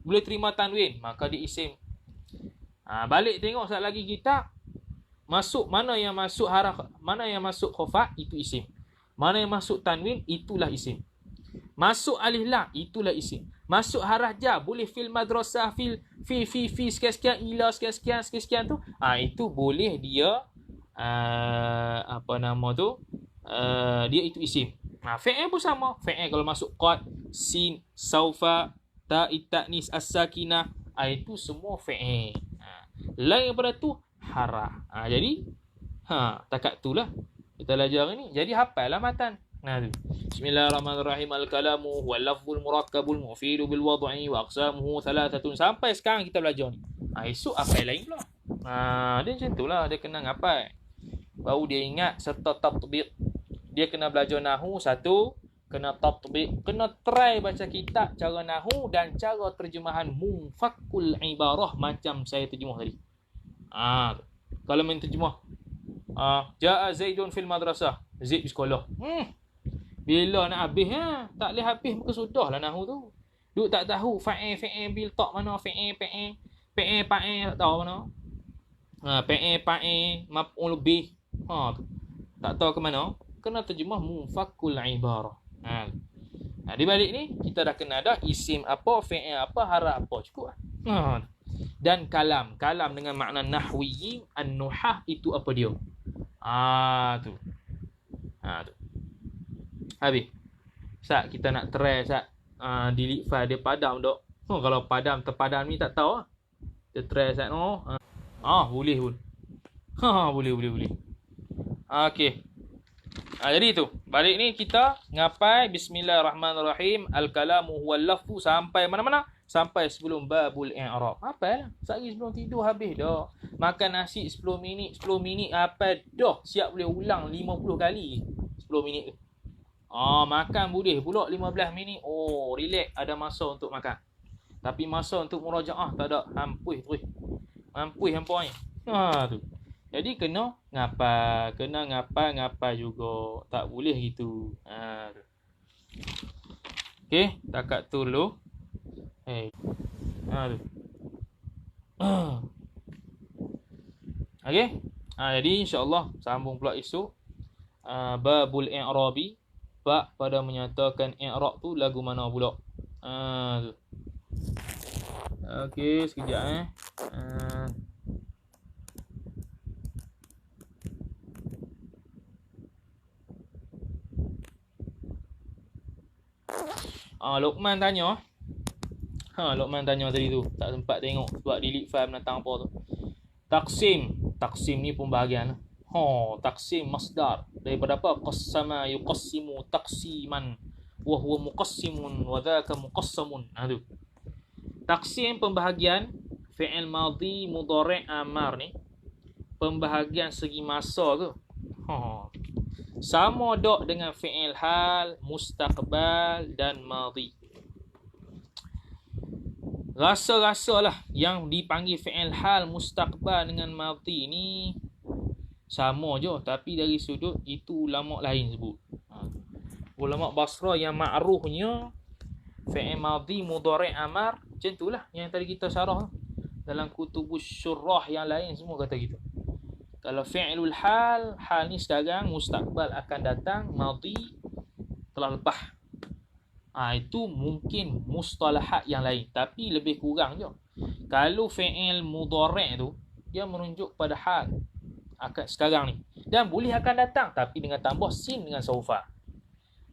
Boleh terima tanwin, maka dia isim. Balik tengok sekali lagi kita masuk mana yang masuk mana yang masuk khafat, itu isim. Mana yang masuk tanwin, itulah isim. Masuk alif lam, itulah isim. Masuk harah jar, boleh fil madrasah, fi sekian-sekian, ila sekian-sekian tu. Itu boleh dia dia itu isim. Fi'il pun sama. Fi'il kalau masuk qad, sin, saufa, ta, ta'nis, as-sakinah, itu semua fi'il. Lain daripada tu harah. Jadi takat itulah kita belajar ni. Jadi hafallah matan. Bismillahirrahmanirrahim. Al-kalamu wal lafzul murakkabul mufidu bil wad'i wa aqsamuhu thalathatun. Sampai sekarang kita belajar ni. Esok apa lain pula. Dia macam itulah, dia kena ngapal. Baru dia ingat serta tatbiq. Dia kena belajar nahu satu, kena tatbiq, kena try baca kitab cara nahu dan cara terjemahan munfakul ibarah macam saya terjemah tadi. Kalau main terjemah Ja'a Zaidun fil madrasah, Zaid di sekolah. Bila nak habis tak boleh habis, muka sudahlah nahu tu. Duk tak tahu fa'il bil tak mana, fa'il tak tahu mana. Fa'il maf'ul bih. Tak tahu ke mana. Kena terjemah munfakul ibarah. Di balik ni kita dah kena dah isim apa, fi'il apa, haraf apa, cukup lah. Dan kalam dengan makna nahwi, an-nuhah itu apa dia? Tu. Habis. Sat kita nak try sat delete file dia padam dok. Kalau padam terpadam ni tak tahu. Kita try sat boleh pun. Boleh. Okey. Jadi tu. Balik ni kita ngapai bismillahirrahmanirrahim. Al-kalamu huwal lafzu sampai mana-mana? Sampai sebelum babul i'rab. Apa lah? Sehari sebelum tidur habis dah. Makan nasi 10 minit apa dah. Siap boleh ulang 50 kali 10 minit tu. Makan boleh pula 15 minit. Relax, ada masa untuk makan. Tapi masa untuk murajaah tak ada. Hampuih terus. Hampuih ni. Tu. Jadi kena ngapa, ngapa juga. Tak boleh gitu. Tu. Okey, takat tu dulu. Tu. Okey. Jadi insya-Allah sambung pula esok. Babul i'rabi. Bab pada menyatakan i'rab tu lagu mana pula. Tu. Okey, sekejap Luqman tanya. Luqman tanya tadi tu. Tak sempat tengok sebab delete file menentang apa tu. Taksim ni pembahagian. Taksim masdar. Daripada apa? Qassama yuqassimu taqsiman. Wa huwa muqassimun wa dhaka muqassamun. Tu. Taksim pembahagian fi'il madhi mudhari' amar ni. Pembahagian segi masa tu. Sama dok dengan fi'il hal, mustaqbal dan madhi. Rasa-rasalah yang dipanggil fi'il hal, mustaqbal dengan madhi ni sama je, tapi dari sudut itu ulama lain sebut. Ulama Basrah yang ma'ruhnya fi'il madhi mudhari' amar, macam itulah yang tadi kita syarah dalam kutubus syurrah yang lain semua kata gitu. Kalau fi'lul hal ni sekarang, mustaqbal akan datang, madhi telah lepas. Itu mungkin mustalahat yang lain, tapi lebih kurang je. Kalau fi'il mudhari' tu dia menunjuk pada hal akan sekarang ni, dan boleh akan datang tapi dengan tambah sin dengan saufa.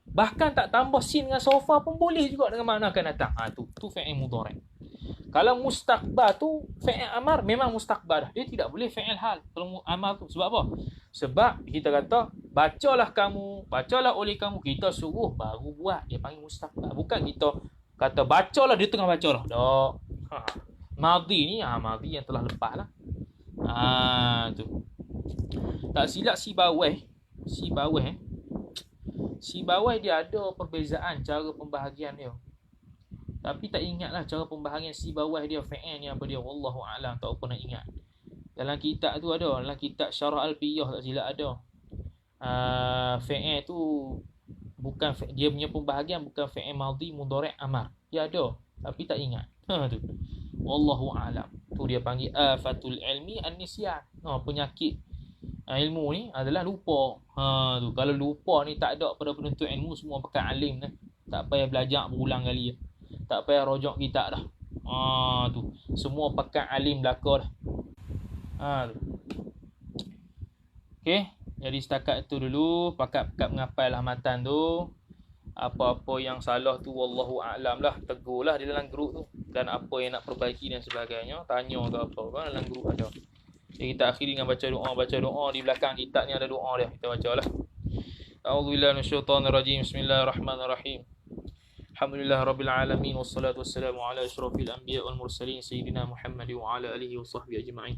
Bahkan tak tambah sin dengan saufa pun boleh juga dengan makna akan datang. Tu fi'il mudhari'. Kalau mustaqbal tu fi'il amar memang mustaqbal dah. Dia tidak boleh fi'il hal kalau amar tu. Sebab apa? Sebab kita kata bacalah oleh kamu, kita suruh baru buat. Dia panggil mustaqbal. Bukan kita kata bacalah dia tengah bacalah. Tak. Madhi ni madhi yang telah lepas lah. Tu. Tak silap si bawah dia ada perbezaan cara pembahagian dia. Tapi tak ingatlah cara pembahagian si bawah dia fa'il ni apa dia, wallahu a'lam, tak apa nak ingat. Dalam kitab tu ada, dalam kitab Syarah Alfiyah tak silap ada. Fa'il tu bukan dia punya pembahagian bukan fa'il madhi mudhari' amar. Dia ada tapi tak ingat. Tu. Wallahu a'lam. Tu dia panggil afatul ilmi an-nisyan. Penyakit ilmu ni adalah lupa. Tu kalau lupa ni tak ada pada penuntut ilmu, semua pakai alim dah. Tak payah belajar berulang kali dah. Tak payah rojak kitab dah. Tu semua pakai alim belaka dah. Tu. Okey, jadi setakat tu dulu, pakat-pakat menghafal lah matan tu. Apa-apa yang salah tu wallahu a'lam lah, tegurlah di dalam grup tu, dan apa yang nak perbaiki dan sebagainya, tanya ke apa kan dalam grup ada. Jadi kita akhiri dengan baca doa di belakang kitab ni ada doa dia, kita bacalah. A'udzubillahi minasyaitonirrajim. Bismillahirrahmanirrahim. Alhamdulillahirabbil alamin wassalatu wassalamu ala asyrafil anbiya wal mursalin sayyidina Muhammad wa ala alihi washabbihi ajma'in.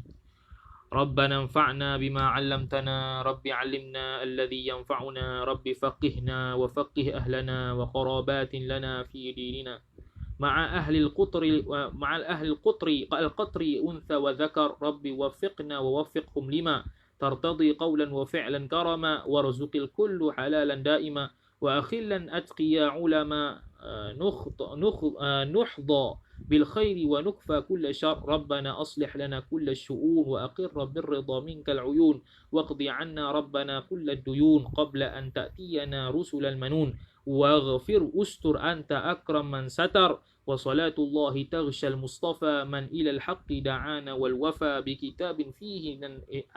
ربنا انفعنا بما علمتنا رب علمنا الذي ينفعنا رب فقهنا وفقه أهلنا وقرابات لنا في ديننا مع أهل القطر أنثى وذكر رب وفقنا ووفقهم لما ترتضي قولا وفعلا كرما وارزق الكل حلالا دائما وأخلا أتقيا علما نحظى بالخير ونكفى كل شر ربنا أصلح لنا كل الشؤون وأقر بالرضا منك العيون واقض عنا ربنا كل الديون قبل أن تأتينا رسل المنون واغفر أستر أنت أكرم من ستر وصلاة الله تغشى المصطفى من إلى الحق دعانا والوفى بكتاب فيه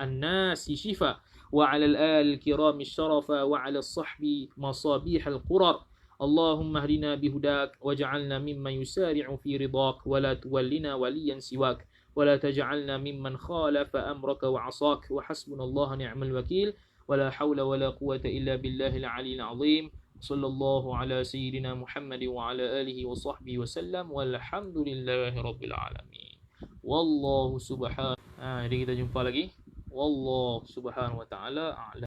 الناس شفا وعلى الآل الكرام الشرفا وعلى الصحب مصابيح القرر اللهم اهدنا بهداك واجعلنا ممن يسارع في رضاك ولا تولنا وليا سواك ولا تجعلنا ممن خالف أمرك وعصاك وحسبنا الله نعم الوكيل ولا حول ولا قوة إلا بالله العلي العظيم صلى الله على سيدنا محمد وعلى آله وصحبه وسلم والحمد لله رب العالمين والله سبحانه. Jadi kita jumpa lagi. Wallahu subhanahu wa ta'ala a'lam.